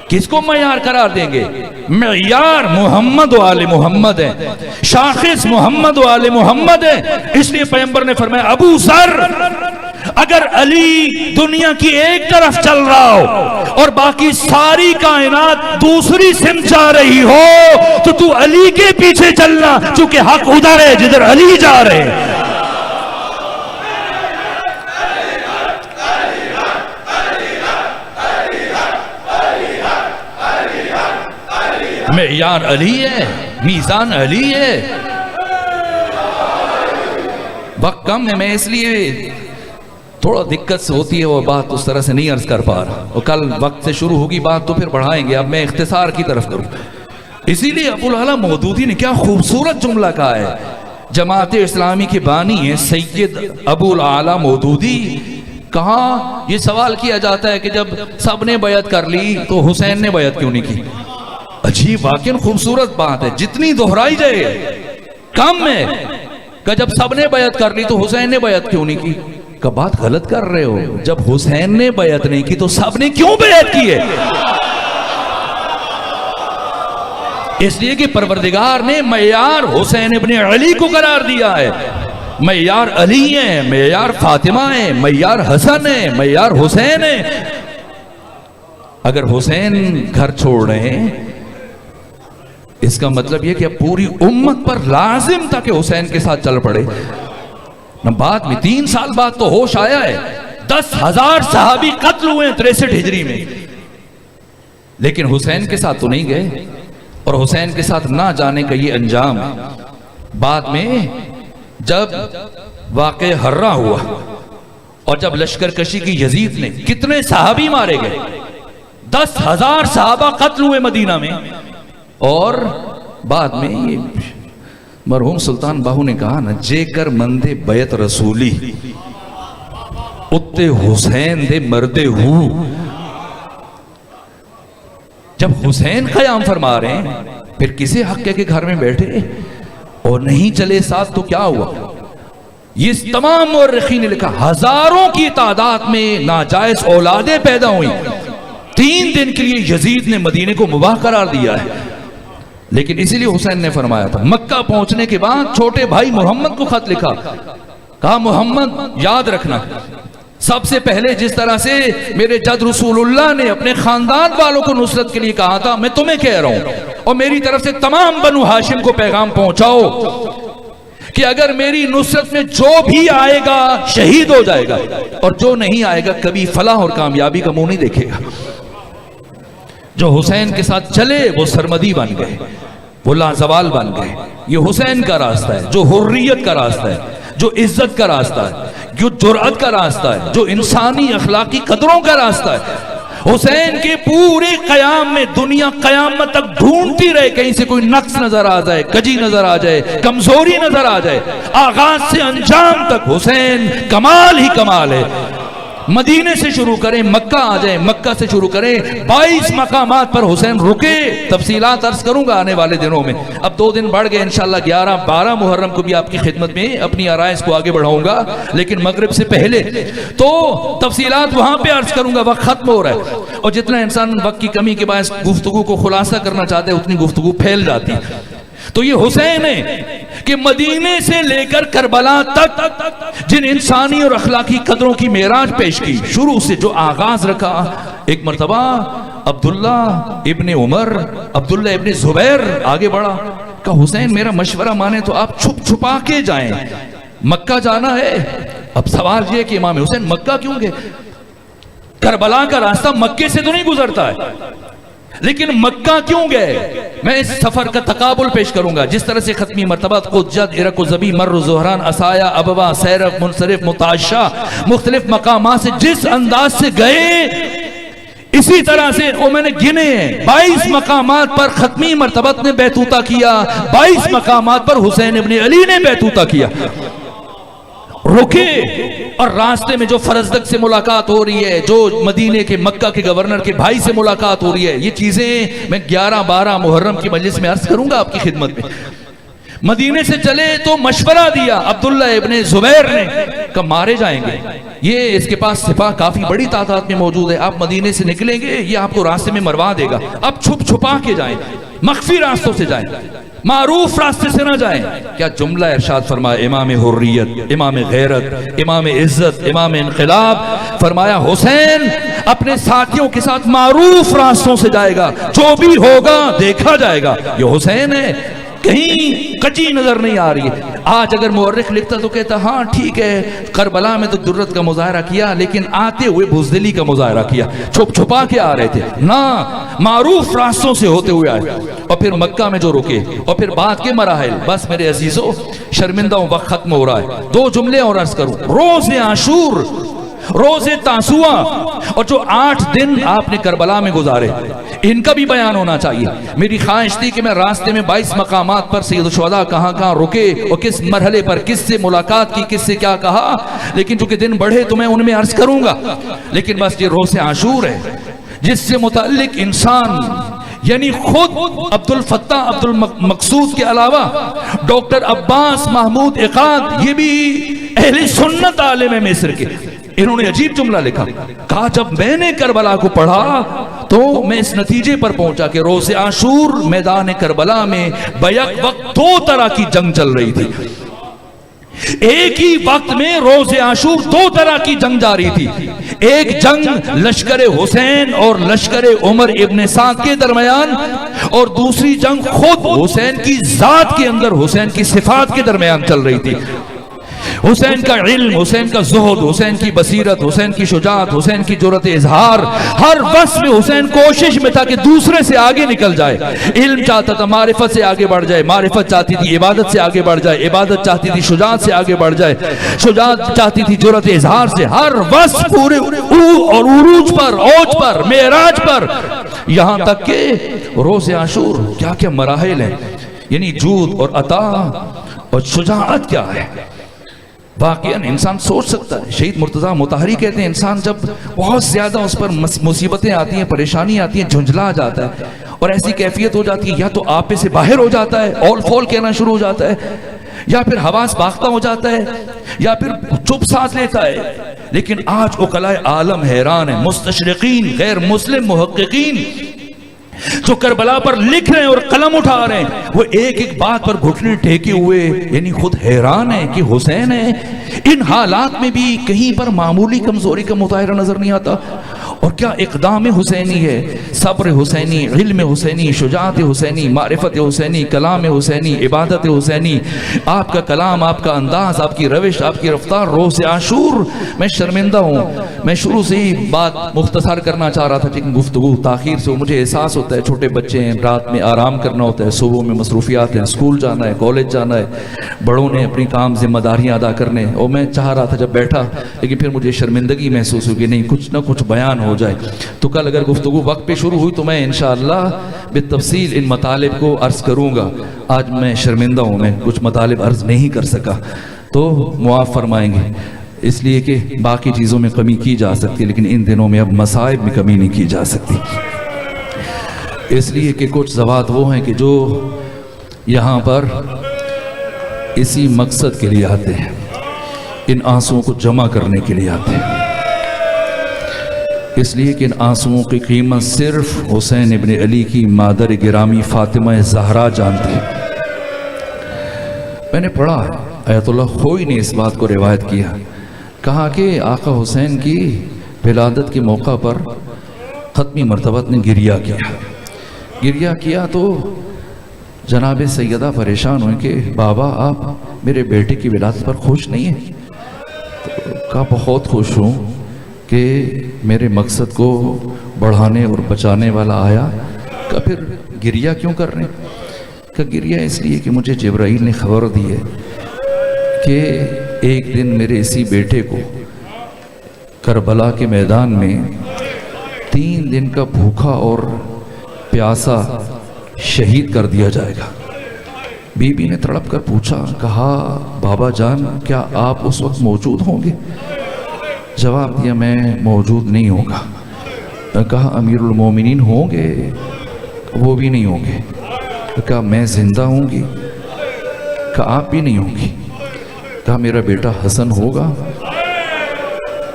کس کو معیار قرار دیں گے؟ معیار محمد و آل محمد ہے، شاخص محمد و آل محمد ہے۔ اس لیے پیغمبر نے فرمایا ابو ذر، اگر علی دنیا کی ایک طرف چل رہا ہو اور باقی ساری کائنات دوسری سمت جا رہی ہو تو علی کے پیچھے چلنا، چونکہ حق ادھر ہے جدھر علی جا رہے ہیں۔ معیار علی ہے، میزان علی ہے۔ وقت کم ہے، میں اس لیے تھوڑا دقت سے ہوتی ہے وہ بات اس طرح سے نہیں عرض کر پا رہا، اور کل وقت سے شروع ہوگی بات تو پھر بڑھائیں گے، اب میں اختصار کی طرف کروں۔ اسی لیے ابو العلا مودودی نے کیا خوبصورت جملہ کہا ہے، جماعت اسلامی کے بانی ہیں سید ابو العلا مودودی۔ کہاں یہ سوال کیا جاتا ہے کہ جب سب نے بیعت کر لی تو حسین نے بیعت کیوں نہیں کی؟ عجیب، واقعی خوبصورت بات ہے، جتنی دہرائی جائے کم ہے کہ جب سب نے بیعت کر لی تو حسین نے بیعت کیوں نہیں کی؟ کہ بات غلط کر رہے ہو، جب حسین نے بیعت نہیں کی تو سب نے کیوں بیعت کی ہے؟ اس لیے کہ پروردگار نے معیار حسین ابن علی کو قرار دیا ہے۔ معیار علی ہے، معیار فاطمہ ہے، معیار حسن ہے، معیار حسین ہے۔ اگر حسین گھر چھوڑ رہے ہیں اس کا مطلب یہ کہ اب پوری امت پر لازم تھا کہ حسین کے ساتھ چل پڑے۔ بعد میں 3 سال بعد تو ہوش آیا ہے، 10,000 صحابی قتل ہوئے 63 ہجری میں، لیکن حسین کے ساتھ تو نہیں گئے، اور حسین کے ساتھ نہ جانے کا یہ انجام بعد میں جب واقع حرہ ہوا اور جب لشکر کشی کی یزید نے کتنے صحابی مارے گئے، 10,000 صحابہ قتل ہوئے مدینہ میں، اور بعد میں یہ مرحوم سلطان باہو نے کہا نا، جے کر مندے بیعت رسولی اتے حسین دے مردے ہو۔ جب حسین قیام فرما رہے ہیں پھر کسے حق کے گھر میں بیٹھے اور نہیں چلے ساتھ تو کیا ہوا؟ یہ تمام مورخین نے لکھا ہزاروں کی تعداد میں ناجائز اولادیں پیدا ہوئی۔ 3 دن کے لیے یزید نے مدینے کو مباح قرار دیا ہے، لیکن اسی لیے حسین نے فرمایا تھا، مکہ پہنچنے کے بعد چھوٹے بھائی محمد کو خط لکھا، کہا محمد یاد رکھنا، سب سے پہلے جس طرح سے میرے جد رسول اللہ نے اپنے خاندان والوں کو نصرت کے لیے کہا تھا، میں تمہیں کہہ رہا ہوں، اور میری طرف سے تمام بنو ہاشم کو پیغام پہنچاؤ کہ اگر میری نصرت میں جو بھی آئے گا شہید ہو جائے گا، اور جو نہیں آئے گا کبھی فلاح اور کامیابی کا منہ نہیں دیکھے گا۔ جو حسین کے ساتھ چلے وہ سرمدی بن گئے، وہ لازوال بن گئے۔ یہ حسین کا راستہ ہے جو حریت کا راستہ ہے، جو عزت کا راستہ ہے، جو جرأت کا راستہ ہے، جو انسانی اخلاقی قدروں کا راستہ ہے۔ حسین کے پورے قیام میں دنیا قیامت تک ڈھونڈتی رہے کہیں سے کوئی نقص نظر آ جائے، کجی نظر آ جائے، کمزوری نظر آ جائے۔ آغاز سے انجام تک حسین کمال ہی کمال ہے۔ مدینے سے شروع کریں، مکہ آ جائیں، مکہ سے شروع کریں، 22 مقامات پر حسین رکے۔ تفصیلات عرض کروں گا آنے والے دنوں میں، اب 2 دن بڑھ گئے، انشاءاللہ 11 12 محرم کو بھی آپ کی خدمت میں اپنی آرائز کو آگے بڑھاؤں گا، لیکن مغرب سے پہلے تو تفصیلات وہاں پہ عرض کروں گا۔ وقت ختم ہو رہا ہے، اور جتنا انسان وقت کی کمی کے باعث گفتگو کو خلاصہ کرنا چاہتے ہیں اتنی گفتگو پھیل جاتی ہے۔ تو یہ حسین ہے کہ مدینے سے لے کر کربلا تک جن انسانی اور اخلاقی قدروں کی معراج پیش کی، شروع سے جو آغاز رکھا۔ ایک مرتبہ عبداللہ ابن عمر، عبداللہ ابن زبیر آگے بڑھا، کہا حسین میرا مشورہ مانے تو آپ چھپ چھپا کے جائیں، مکہ جانا ہے۔ اب سوال یہ کہ امام حسین مکہ کیوں گئے؟ کربلا کا راستہ مکے سے تو نہیں گزرتا ہے، لیکن مکہ کیوں گئے؟ میں اس سفر کا تقابل پیش کروں گا، جس طرح سے ختمی مرتبات خود جد ارق و زبی مر و زہران اسایا ابوا سیرف منصرف متعشا مختلف مقامات سے جس انداز سے گئے، اسی طرح سے وہ میں نے گنے ہیں 22 مقامات پر ختمی مرتبت نے بیتوتا کیا، 22 مقامات پر حسین ابن علی نے بیتوتا کیا۔ رکے اور راستے میں جو فرزدق سے ملاقات ہو رہی ہے، جو مدینے کے مکہ کے گورنر کے بھائی سے ملاقات ہو رہی ہے، یہ چیزیں میں 11 12 محرم کی مجلس میں عرض کروں گا آپ کی خدمت میں۔ مدینے سے چلے تو مشورہ دیا عبداللہ ابن زبیر نے، کہ مارے جائیں گے، یہ اس کے پاس سپاہ کافی بڑی تعداد میں موجود ہے، آپ مدینے سے نکلیں گے یہ آپ کو راستے میں مروا دے گا، آپ چھپ چھپا کے جائیں، مخفی راستوں سے جائیں، معروف راستے سے نہ جائیں۔ کیا جملہ ارشاد فرمایا، امام حریت، امام غیرت، امام عزت، امام انقلاب، فرمایا حسین اپنے ساتھیوں کے ساتھ معروف راستوں سے جائے گا، جو بھی ہوگا دیکھا جائے گا۔ یہ حسین ہے، کہیں کچی نظر نہیں آ رہی ہے۔ آج اگر مورخ لکھتا تو کہتا ہاں ٹھیک ہے، کربلا میں تو جرت کا مظاہرہ کیا، لیکن آتے ہوئے بزدلی کا مظاہرہ کیا، چھپ چھپا کے آ رہے تھے، نہ معروف راستوں سے ہوتے ہوئے آئے، اور پھر مکہ میں جو رکے، اور پھر بعد کے مراحل۔ بس میرے عزیزو شرمندہ ہوں، وقت ختم ہو رہا ہے، 2 جملے اور عرض کروں۔ روز عاشور، روز تاسوعا، اور جو 8 دن آپ نے کربلا میں گزارے، ان کا بھی بیان ہونا چاہیے۔ میری خواہش تھی کہ میں راستے میں 22 مقامات پر سید الشہداء کہاں کہاں رکے اور کس مرحلے پر کس سے ملاقات کی، کس سے کیا کہا، لیکن چونکہ دن بڑھے تو میں ان میں عرض کروں گا۔ لیکن بس یہ روز عاشور ہے جس سے متعلق انسان، یعنی خود عبد الفتاح عبد المقصود کے علاوہ ڈاکٹر عباس محمود عقاد، یہ بھی اہل سنت عالم مصر کے، انہوں نے عجیب جملہ لکھا، کہا جب میں نے کربلا کو پڑھا تو میں اس نتیجے پر پہنچا کہ روز عاشور میدان کربلا میں بیک وقت 2 طرح کی جنگ چل رہی تھی۔ ایک ہی وقت میں روز عاشور 2 طرح کی جنگ جاری تھی۔ ایک جنگ لشکر حسین اور لشکر عمر ابن سعد کے درمیان، اور دوسری جنگ خود حسین کی ذات کے اندر، حسین کی صفات کے درمیان چل رہی تھی۔ حسین کا علم، حسین کا زہد، حسین کی بصیرت، حسین کی شجاعت، حسین کی جرأت اظہار، ہر وصف میں حسین کوشش میں تھا کہ دوسرے سے آگے نکل جائے۔ علم چاہتا تھا معرفت سے آگے بڑھ جائے، معرفت چاہتی تھی عبادت سے آگے بڑھ جائے، عبادت چاہتی تھی شجاعت سے آگے بڑھ جائے، شجاعت چاہتی تھی جرأت اظہار سے۔ ہر وصف پورے اور عروج پر، اوج پر، معراج پر، یہاں تک کہ روز عاشور کیا کیا مراحل ہیں، یعنی جود اور عطا اور شجاعت کیا ہے۔ واقعاً انسان سوچ سکتا ہے، شہید مرتضیٰ مطہری کہتے ہیں انسان جب بہت زیادہ اس پر مصیبتیں آتی ہیں، پریشانی آتی ہیں، جھنجھلا جاتا ہے، اور ایسی کیفیت ہو جاتی ہے یا تو آپے سے باہر ہو جاتا ہے، اول فول کہنا شروع ہو جاتا ہے، یا پھر حواس باختہ ہو جاتا ہے، یا پھر چپ ساتھ لیتا ہے۔ لیکن آج عقلاء عالم حیران ہیں، مستشرقین، غیر مسلم محققین جو کربلا پر لکھ رہے ہیں اور قلم اٹھا رہے ہیں، وہ ایک ایک بات پر گھٹنے ٹیکے ہوئے یعنی خود حیران ہے کہ حسین ہے، ان حالات میں بھی کہیں پر معمولی کمزوری کا مظاہرہ نظر نہیں آتا۔ اور کیا اقدام حسینی ہے، صبر حسینی، علم حسینی، شجاعت حسینی، معرفت حسینی، کلام حسینی، عبادت حسینی، آپ کا کلام، آپ کا انداز، آپ کی روش، آپ کی رفتار، روز عاشور۔ میں شرمندہ ہوں، میں شروع سے ہی بات مختصر کرنا چاہ رہا تھا لیکن گفتگو تاخیر سے، مجھے احساس ہوتا ہے چھوٹے بچے ہیں، رات میں آرام کرنا ہوتا ہے، صبح میں مصروفیات ہیں، اسکول جانا ہے، کالج جانا ہے، بڑوں نے اپنی کام ذمہ داریاں ادا کرنے، اور میں چاہ رہا تھا جب بیٹھا، لیکن پھر مجھے شرمندگی محسوس ہوئی کہ نہیں کچھ نہ کچھ بیان ہو جائے۔ تو کل اگر گفتگو وقت پہ شروع ہوئی تو میں انشاءاللہ بالتفصیل ان مطالب کو عرض کروں گا۔ آج میں شرمندہ ہوں، میں کچھ مطالب عرض نہیں کر سکا، تو معاف فرمائیں گے، اس لیے کہ باقی چیزوں میں کمی کی جا سکتی ہے لیکن ان دنوں میں اب مصائب میں کمی نہیں کی جا سکتی، اس لیے کہ کچھ ذوات وہ ہیں کہ جو یہاں پر اسی مقصد کے لیے آتے ہیں، ان آنسوؤں کو جمع کرنے کے لیے آتے ہیں، اس لیے کہ ان آنسوؤں کی قیمت صرف حسین ابن علی کی مادر گرامی فاطمہ زہرا جانتے ہیں۔ میں نے پڑھا آیت اللہ خوئی نے اس بات کو روایت کیا، کہا کہ آقا حسین کی ولادت کے موقع پر ختمی مرتبت نے گریہ کیا تو جناب سیدہ پریشان ہوئے کہ بابا آپ میرے بیٹے کی ولادت پر خوش نہیں ہیں؟ تو کہا بہت خوش ہوں کہ میرے مقصد کو بڑھانے اور بچانے والا آیا۔ کہ پھر گریہ کیوں کر رہے ہیں؟ کہ گریہ اس لیے کہ مجھے جبرائیل نے خبر دی ہے کہ ایک دن میرے اسی بیٹے کو کربلا کے میدان میں 3 دن کا بھوکا اور پیاسا شہید کر دیا جائے گا۔ بی بی نے تڑپ کر پوچھا، کہا بابا جان کیا آپ اس وقت موجود ہوں گے؟ جواب دیا میں موجود نہیں ہوں گا۔ کہا امیر المومنین ہوں گے؟ وہ بھی نہیں ہوں گے۔ کہا میں زندہ ہوں گی؟ کہا آپ بھی نہیں ہوں گی۔ کہا میرا بیٹا حسن ہوگا؟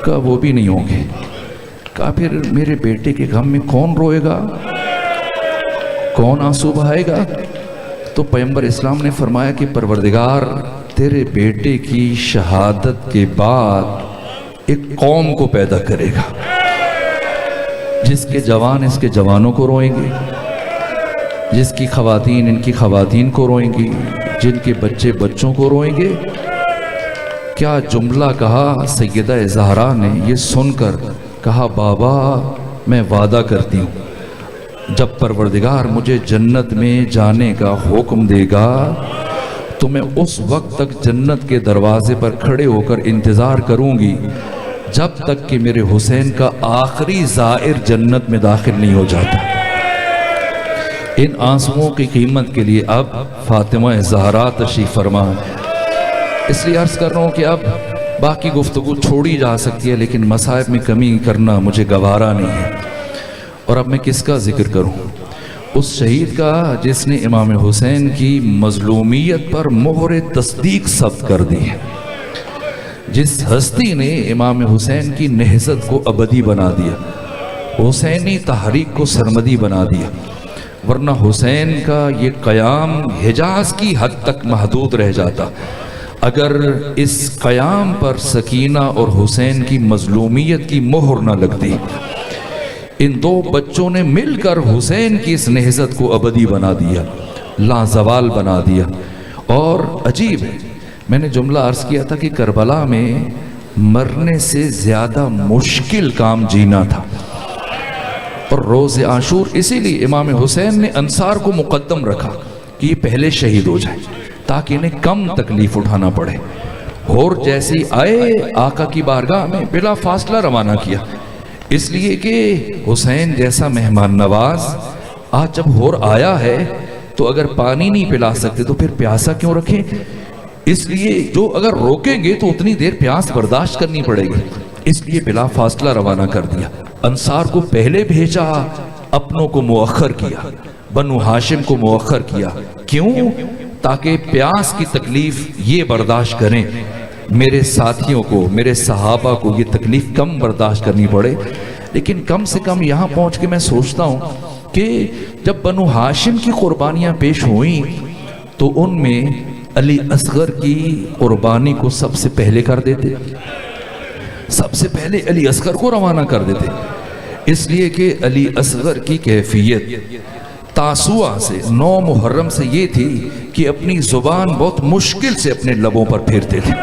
کہا وہ بھی نہیں ہوں گے۔ کہا پھر میرے بیٹے کے غم میں کون روئے گا، کون آنسو بہائے گا؟ تو پیغمبر اسلام نے فرمایا کہ پروردگار تیرے بیٹے کی شہادت کے بعد ایک قوم کو پیدا کرے گا جس کے جوان اس کے جوانوں کو روئیں گے، جس کی خواتین ان کی خواتین کو روئیں گی، جن کے بچے بچوں کو روئیں گے۔ کیا جملہ کہا سیدہ زہرا نے، یہ سن کر کہا بابا میں وعدہ کرتی ہوں جب پروردگار مجھے جنت میں جانے کا حکم دے گا تو میں اس وقت تک جنت کے دروازے پر کھڑے ہو کر انتظار کروں گی جب تک کہ میرے حسین کا آخری زائر جنت میں داخل نہیں ہو جاتا۔ ان آنسوؤں کی قیمت کے لیے اب فاطمہ زہرا تشریف فرما، اس لیے عرض کر رہا ہوں کہ اب باقی گفتگو چھوڑی جا سکتی ہے لیکن مصائب میں کمی کرنا مجھے گوارا نہیں ہے۔ اور اب میں کس کا ذکر کروں؟ اس شہید کا جس نے امام حسین کی مظلومیت پر مہر تصدیق ثبت کر دی ہے، جس ہستی نے امام حسین کی نہضت کو ابدی بنا دیا، حسینی تحریک کو سرمدی بنا دیا، ورنہ حسین کا یہ قیام حجاز کی حد تک محدود رہ جاتا اگر اس قیام پر سکینہ اور حسین کی مظلومیت کی مہر نہ لگتی۔ ان 2 بچوں نے مل کر حسین کی اس نہضت کو ابدی بنا دیا، لازوال بنا دیا۔ اور عجیب ہے، میں نے جملہ عرض کیا تھا کہ کربلا میں مرنے سے زیادہ مشکل کام جینا تھا، اور روز عاشور اسی لیے امام حسین نے انصار کو مقدم رکھا کہ یہ پہلے شہید ہو جائے تاکہ انہیں کم تکلیف اٹھانا پڑے۔ اور جیسے آئے آقا کی بارگاہ میں بلا فاصلہ روانہ کیا، اس لیے کہ حسین جیسا مہمان نواز آج جب ہور آیا ہے تو اگر پانی نہیں پلا سکتے تو پھر پیاسا کیوں رکھیں؟ اس لیے جو اگر روکیں گے تو اتنی دیر پیاس برداشت کرنی پڑے گی، اس لیے بلا فاصلہ روانہ کر دیا۔ انصار کو پہلے بھیجا، اپنوں کو مؤخر کیا، بنو ہاشم کو مؤخر کیا۔ کیوں؟ تاکہ پیاس کی تکلیف یہ برداشت کریں، میرے ساتھیوں کو، میرے صحابہ کو یہ تکلیف کم برداشت کرنی پڑے۔ لیکن کم سے کم یہاں پہنچ کے میں سوچتا ہوں کہ جب بنو ہاشم کی قربانیاں پیش ہوئیں تو ان میں علی اصغر کی قربانی کو سب سے پہلے کر دیتے، سب سے پہلے علی اصغر کو روانہ کر دیتے، اس لیے کہ علی اصغر کی کیفیت تاسوعہ سے 9 محرم سے یہ تھی کہ اپنی زبان بہت مشکل سے اپنے لبوں پر پھیرتے تھے،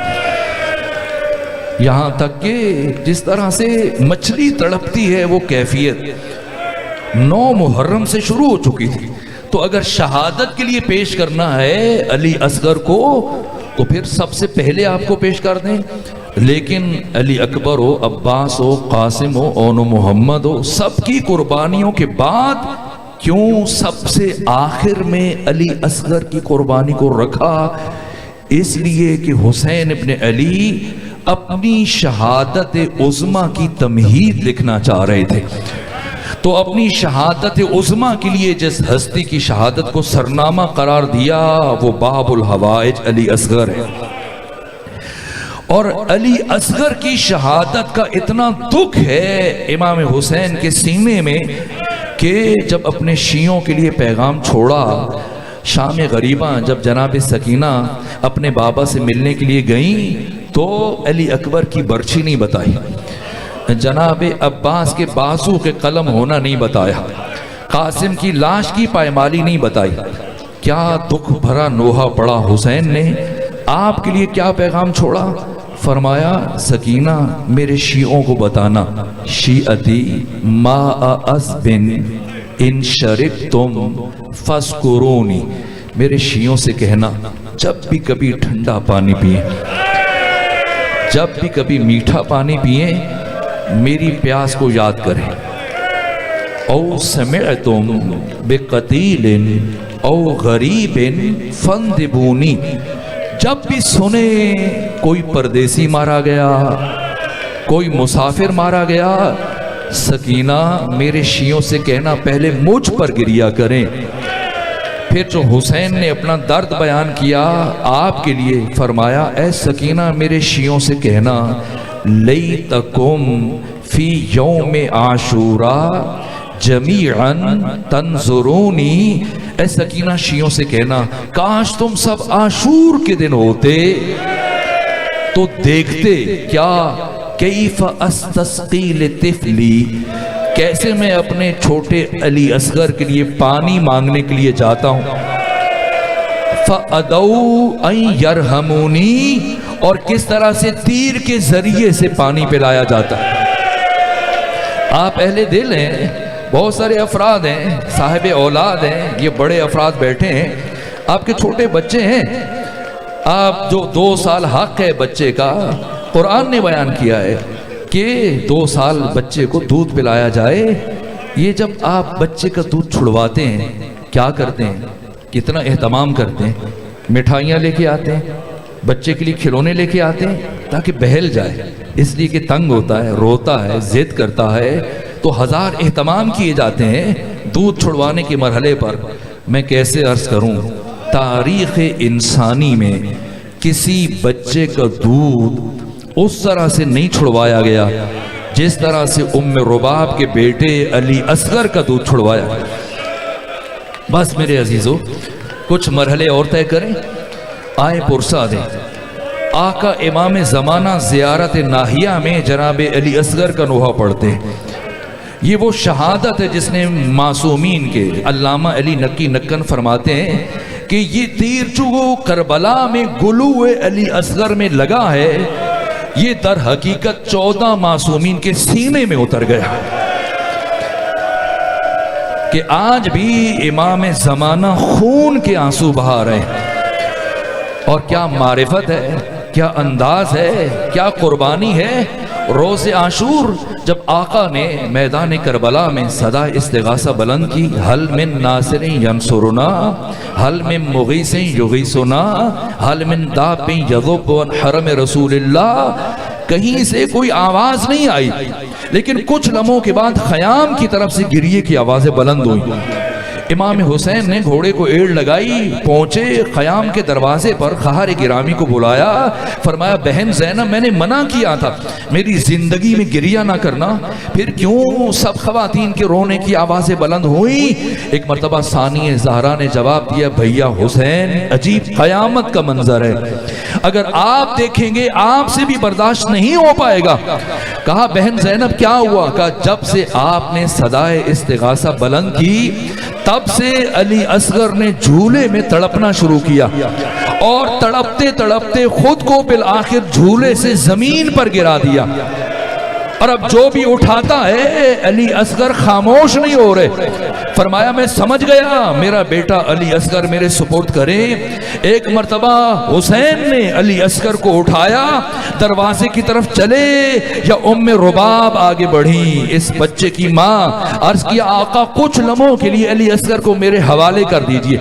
یہاں تک کہ جس طرح سے مچھلی تڑپتی ہے وہ کیفیت 9 محرم سے شروع ہو چکی تھی۔ تو اگر شہادت کے لیے پیش کرنا ہے علی اصغر کو تو پھر سب سے پہلے آپ کو پیش کر دیں، لیکن علی اکبر ہو، عباس ہو، قاسم ہو، اون محمد ہو، سب کی قربانیوں کے بعد کیوں سب سے آخر میں علی اصغر کی قربانی کو رکھا؟ اس لیے کہ حسین ابن علی اپنی شہادت عظمیٰ کی تمہید لکھنا چاہ رہے تھے، تو اپنی شہادت عظمیٰ کے لیے جس ہستی کی شہادت کو سرنامہ قرار دیا وہ باب الحوائج علی اصغر ہے۔ اور علی اصغر کی شہادت کا اتنا دکھ ہے امام حسین کے سینے میں کہ جب اپنے شیعوں کے لیے پیغام چھوڑا، شام غریبہ جب جناب سکینہ اپنے بابا سے ملنے کے لیے گئیں تو علی اکبر کی برچھی نہیں بتائی، جناب عباس کے بازو کے قلم ہونا نہیں بتایا، قاسم کی لاش کی پائمالی نہیں بتائی۔ کیا دکھ بھرا نوحہ پڑا حسین نے، آپ کے لیے کیا پیغام چھوڑا؟ فرمایا سکینہ میرے شیعوں کو بتانا، شیعتی ماء عذب ان شربتم فاذکرونی، میرے شیعوں سے کہنا جب بھی کبھی ٹھنڈا پانی پئیں، جب بھی کبھی میٹھا پانی پئیں میری پیاس کو یاد کریں۔ او سمعتم بقتیل او غریب فاندبونی، جب بھی سنے کوئی پردیسی مارا گیا، کوئی مسافر مارا گیا، سکینہ میرے شیعوں سے کہنا پہلے مجھ پر گریا کریں۔ پھر جو حسین نے اپنا درد بیان کیا آپ کے لیے، فرمایا اے سکینہ میرے شیعوں سے کہنا لیتکم فی یوم عاشوراء جمیعا تنظرونی، اے سکینہ شیعوں سے کہنا کاش تم سب عاشور کے دن ہوتے تو دیکھتے کیا کیف استسقی لطفلی، کیسے میں اپنے چھوٹے علی اصغر کے لیے پانی مانگنے کے لیے جاتا ہوں، فَأَدَوْا أَن يَرْحَمُونِي، اور کس طرح سے تیر کے ذریعے سے پانی پلایا جاتا ہے۔ آپ اہل دل ہیں، بہت سارے افراد ہیں، صاحب اولاد ہیں، یہ بڑے افراد بیٹھے ہیں، آپ کے چھوٹے بچے ہیں، آپ جو 2 سال حق ہے بچے کا، قرآن نے بیان کیا ہے کہ 2 سال بچے کو دودھ پلایا جائے۔ یہ جب آپ بچے کا دودھ چھڑواتے ہیں کیا کرتے ہیں، کتنا اہتمام کرتے ہیں، مٹھائیاں لے کے آتے ہیں، بچے کے لیے کھلونے لے کے آتے ہیں تاکہ بہل جائے، اس لیے کہ تنگ ہوتا ہے، روتا ہے، ضد کرتا ہے، تو 1000 اہتمام کیے جاتے ہیں دودھ چھڑوانے کے مرحلے پر۔ میں کیسے عرض کروں، تاریخ انسانی میں کسی بچے کا دودھ اس طرح سے نہیں چھڑوایا گیا جس طرح سے ام رباب کے بیٹے علی اصغر کا دودھ چھڑوایا۔ بس میرے عزیزو کچھ مرحلے اور طے کریں، آئیں پرسا دیں۔ آقا امام زمانہ زیارت ناہیہ میں جناب علی اصغر کا نوحہ پڑھتے ہیں۔ یہ وہ شہادت ہے جس نے معصومین کے علامہ علی نقی نکن فرماتے ہیں کہ یہ تیر جو کربلا میں گلو علی اصغر میں لگا ہے یہ در حقیقت 14 معصومین کے سینے میں اتر گیا کہ آج بھی امام زمانہ خون کے آنسو بہا رہے ہیں۔ اور کیا معرفت ہے، کیا انداز ہے، کیا قربانی ہے۔ روز عاشور جب آقا نے میدان کربلا میں صدا استغاثہ بلند کی، حل من ناصر ینصرنا، حل من مغیث یغیثنا، حل من داب یذب عن حرم رسول اللہ، کہیں سے کوئی آواز نہیں آئی، لیکن کچھ لمحوں کے بعد خیام کی طرف سے گریے کی آوازیں بلند ہوئی۔ امام حسین نے گھوڑے کو ایڑ لگائی، پہنچے خیام کے دروازے پر، خہار گرامی کو بلایا، فرمایا بہن زینب میں نے منع کیا تھا میری زندگی میں گریہ نہ کرنا، پھر کیوں سب خواتین کے رونے کی آوازیں بلند ہوئی؟ ایک مرتبہ ثانیہ زہرا نے جواب دیا بھیا حسین عجیب قیامت کا منظر ہے، اگر آپ دیکھیں گے آپ سے بھی برداشت نہیں ہو پائے گا۔ کہا بہن زینب کیا ہوا؟ کہا جب سے آپ نے صدائے استغاثہ بلند کی تب سے علی اصغر نے جھولے میں تڑپنا شروع کیا، اور تڑپتے تڑپتے خود کو بالآخر جھولے سے زمین پر گرا دیا، اور اب جو بھی اٹھاتا ہے علی اصغر خاموش نہیں ہو رہے۔ فرمایا میں سمجھ گیا میرا بیٹا علی اصغر میرے سپرد کرے۔ ایک مرتبہ حسین نے علی اصغر کو اٹھایا، دروازے کی طرف چلے یا ام رباب آگے بڑھی، اس بچے کی ماں، عرض کیا آقا کچھ لمحوں کے لیے علی اصغر کو میرے حوالے کر دیجئے۔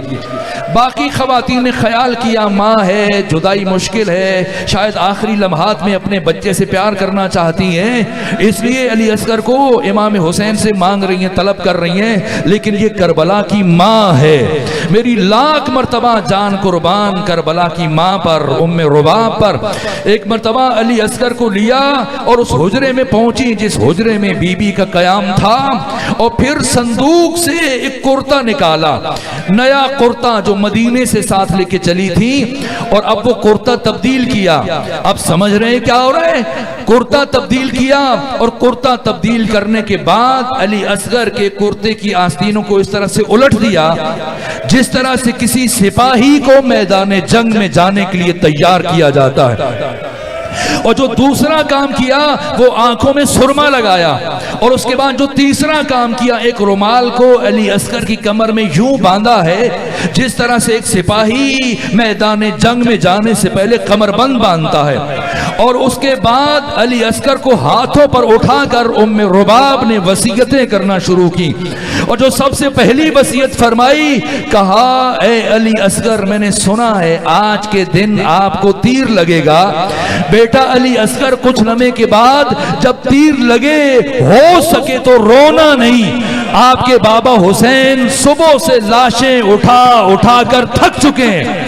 باقی خواتین نے خیال کیا ماں ہے، جدائی مشکل ہے، شاید آخری لمحات میں اپنے بچے سے پیار کرنا چاہتی ہیں، اس لیے علی اصغر کو امام حسین سے مانگ رہی ہیں، طلب کر رہی ہیں، لیکن یہ کربلا کی ماں ہے، میری لاکھ مرتبہ جان قربان کربلا کی ماں پر، ام رباب پر۔ ایک مرتبہ علی اصغر کو لیا اور اس حجرے میں پہنچی جس حجرے میں بی بی کا قیام تھا، اور پھر صندوق سے ایک کرتا نکالا، نیا کرتا جو مدینے سے ساتھ لے کے چلی تھی، اور اب وہ کرتا تبدیل کیا۔ اب سمجھ رہے ہیں کیا ہو رہا ہے؟ کرتا تبدیل کیا، اور کرتا تبدیل کرنے کے بعد علی اصغر کے کرتے کی آستینوں کو اس طرح سے الٹ دیا جس طرح سے کسی سپاہی کو میدان جنگ میں جانے کے لیے تیار کیا جاتا ہے۔ اور جو دوسرا کام کیا وہ آنکھوں میں سرما لگایا، اور اس کے بعد جو تیسرا کام کیا ایک رومال کو علی اصغر کی کمر میں یوں باندھا ہے جس طرح سے ایک سپاہی میدان جنگ میں جانے سے پہلے کمر بند باندھتا ہے، اور اس کے بعد علی اصغر کو ہاتھوں پر اٹھا کر ام رباب نے وصیتیں کرنا شروع کی، اور جو سب سے پہلی وصیت فرمائی، کہا اے علی اصغر میں نے سنا ہے آج کے دن آپ کو تیر لگے گا، بیٹا علی اصغر کچھ لمحے کے بعد جب تیر لگے ہو سکے تو رونا نہیں، آپ کے بابا حسین صبح سے لاشیں اٹھا اٹھا کر تھک چکے ہیں،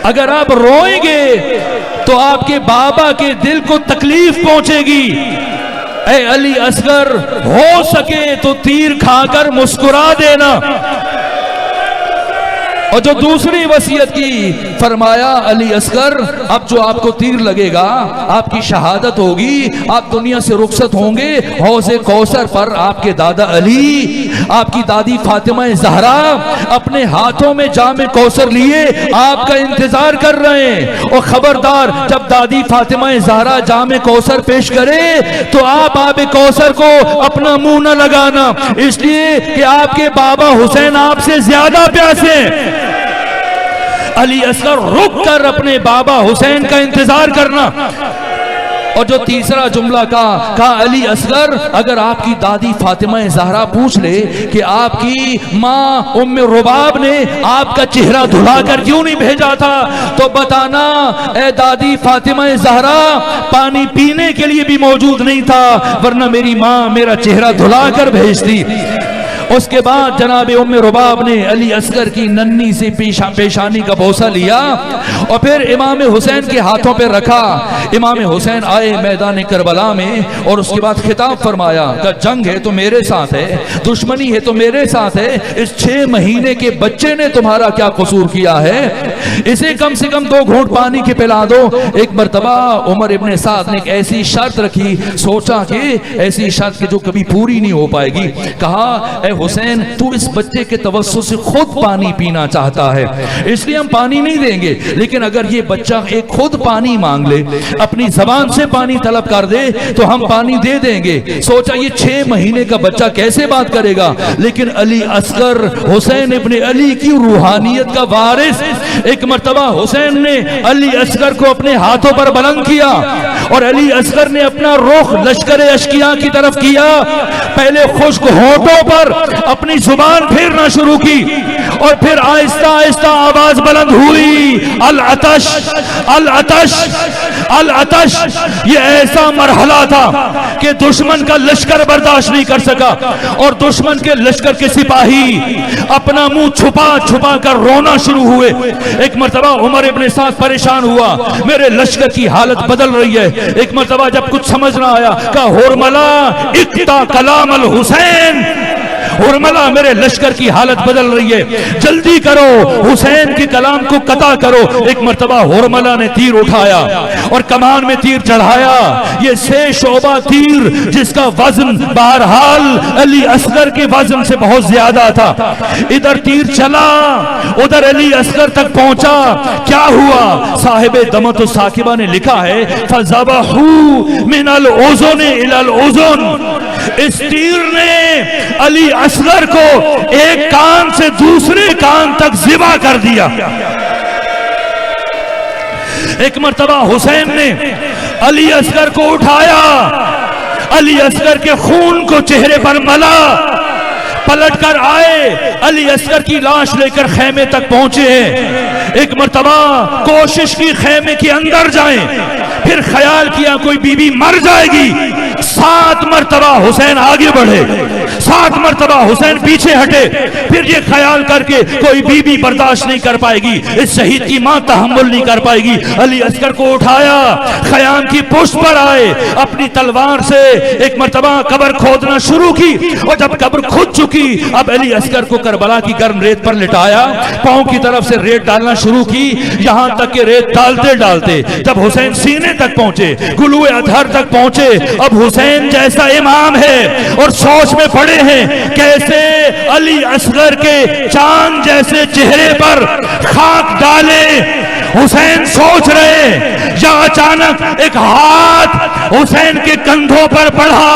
اگر آپ روئیں گے تو آپ کے بابا کے دل کو تکلیف پہنچے گی، اے علی اصغر ہو سکے تو تیر کھا کر مسکرا دینا۔ اور جو دوسری وصیت کی، فرمایا علی اصغر اب جو آپ کو تیر لگے گا آپ کی شہادت ہوگی، آپ دنیا سے رخصت ہوں گے، حوض کوثر پر آپ کے دادا علی، آپ کی دادی فاطمہ زہرا اپنے ہاتھوں میں جام کوثر لیے آپ کا انتظار کر رہے ہیں، اور خبردار جب دادی فاطمہ زہرا جام کوثر پیش کرے تو آپ آب کوثر کو اپنا منہ نہ لگانا، اس لیے کہ آپ کے بابا حسین آپ سے زیادہ پیاسے ہیں۔ علی اصغر رک کر اپنے بابا حسین کا انتظار کرنا۔ اور جو تیسرا جملہ کہا علی اصغر اگر آپ کی دادی فاطمہ زہرا پوچھ لے کہ آپ کی ماں ام رباب نے آپ کا چہرہ دھلا کر کیوں نہیں بھیجا تھا تو بتانا اے دادی فاطمہ زہرا پانی پینے کے لیے بھی موجود نہیں تھا، ورنہ میری ماں میرا چہرہ دھلا کر بھیجتی۔ اس کے بعد جناب ام رباب نے علی اصغر کی ننھی سی پیشانی کا بوسہ لیا اور پھر امام حسین کے ہاتھوں پہ رکھا۔ امام حسین آئے میدان کربلا میں اور اس کے بعد خطاب فرمایا کہ جنگ ہے تو میرے ساتھ ہے، دشمنی ہے تو میرے ساتھ ہے، اس 6 مہینے کے بچے نے تمہارا کیا قصور کیا ہے، اسے کم سے کم 2 گھونٹ پانی کے پلا دو۔ ایک مرتبہ عمر ابن سعد نے ایک ایسی شرط رکھی، سوچا کہ ایسی شرط کہ جو کبھی پوری نہیں ہو پائے گی، کہا اے حسین تو اس بچے کے توسط سے خود پانی پینا چاہتا ہے اس لیے ہم پانی نہیں دیں گے، لیکن اگر یہ بچہ ایک خود پانی مانگ لے، اپنی زبان سے پانی طلب کر دے تو ہم پانی دے دیں گے۔ سوچا یہ 6 مہینے کا بچہ کیسے بات کرے گا، لیکن علی اصغر حسین ابن علی کی روحانیت کا وارث، ایک مرتبہ حسین نے علی اصغر کو اپنے ہاتھوں پر بلند کیا اور علی اصغر نے اپنا رخ لشکر اشقیاء کی طرف کیا، پہلے خشک ہونٹوں پر اپنی زبان پھیرنا شروع کی اور پھر آہستہ آہستہ آواز بلند ہوئی، العطش العطش العطش۔ یہ ایسا مرحلہ تھا کہ دشمن کا لشکر برداشت نہیں کر سکا، اور دشمن کے لشکر کے سپاہی اپنا منہ چھپا چھپا کر رونا شروع ہوئے۔ ایک مرتبہ عمر ابن سعد پریشان ہوا، میرے لشکر کی حالت بدل رہی ہے۔ ایک مرتبہ جب کچھ سمجھ نہ آیا، کہا ہرملا اقطع کلام الحسین، ہرملا میرے لشکر کی حالت بدل رہی ہے، جلدی کرو حسین کے کلام کو قطع کرو۔ ایک مرتبہ ہرملا نے تیر اٹھایا اور کمان میں تیر چڑھایا، یہ 6 شعبہ تیر جس کا وزن بہرحال علی اصغر کے وزن سے بہت زیادہ تھا۔ ادھر تیر چلا، ادھر علی اصغر تک پہنچا۔ کیا ہوا؟ صاحب دمت الثاقبہ نے لکھا ہے فَذَبَحُوا مِنَ الْأُذُنِ إِلَى الْأُذُنِ، اس تیر نے علی اصغر کو ایک کان سے دوسرے کان تک ذبح کر دیا۔ ایک مرتبہ حسین نے علی اصغر کو اٹھایا، علی اصغر کے خون کو چہرے پر ملا، پلٹ کر آئے، علی اصغر کی لاش لے کر خیمے تک پہنچے ہیں۔ ایک مرتبہ کوشش کی خیمے کے اندر جائیں، پھر خیال کیا کوئی بی بی مر جائے گی۔ 7 مرتبہ حسین آگے بڑھے، 7 مرتبہ حسین پیچھے ہٹے، پھر یہ خیال کر کے کوئی بی بی برداشت نہیں کر پائے گی، اس شہید کی ماں تحمل نہیں کر پائے گی۔ علی اصغر کو اٹھایا، خیام کی پشت پر آئے، اپنی تلوار سے ایک مرتبہ قبر کھودنا شروع کی، اور جب قبر کھود چکی اب علی اصغر کو کربلا کی گرم ریت پر لٹایا، پاؤں کی طرف سے ریت ڈالنا شروع کی، یہاں تک کہ ریت ڈالتے ڈالتے جب حسین سینے تک پہنچے، گلوئے اطہر تک پہنچے، اب حسین جیسا امام ہے اور سوچ میں پڑے ہیں کیسے علی اصغر کے چاند جیسے چہرے پر خاک ڈالے۔ حسین سوچ رہے، یا اچانک ایک ہاتھ حسین کے کندھوں پر پڑا۔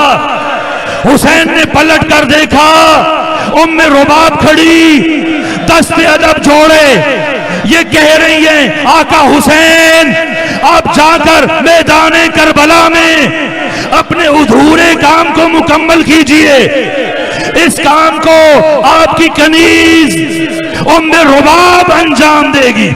حسین نے پلٹ کر دیکھا، ام رباب کھڑی، دست ادب جوڑے، یہ کہہ رہی ہیں آقا حسین آپ جا کر میدان کربلا میں اپنے ادھورے کام کو مکمل کیجئے، اس کام کو آپ کی کنیز ام رباب انجام دے گی۔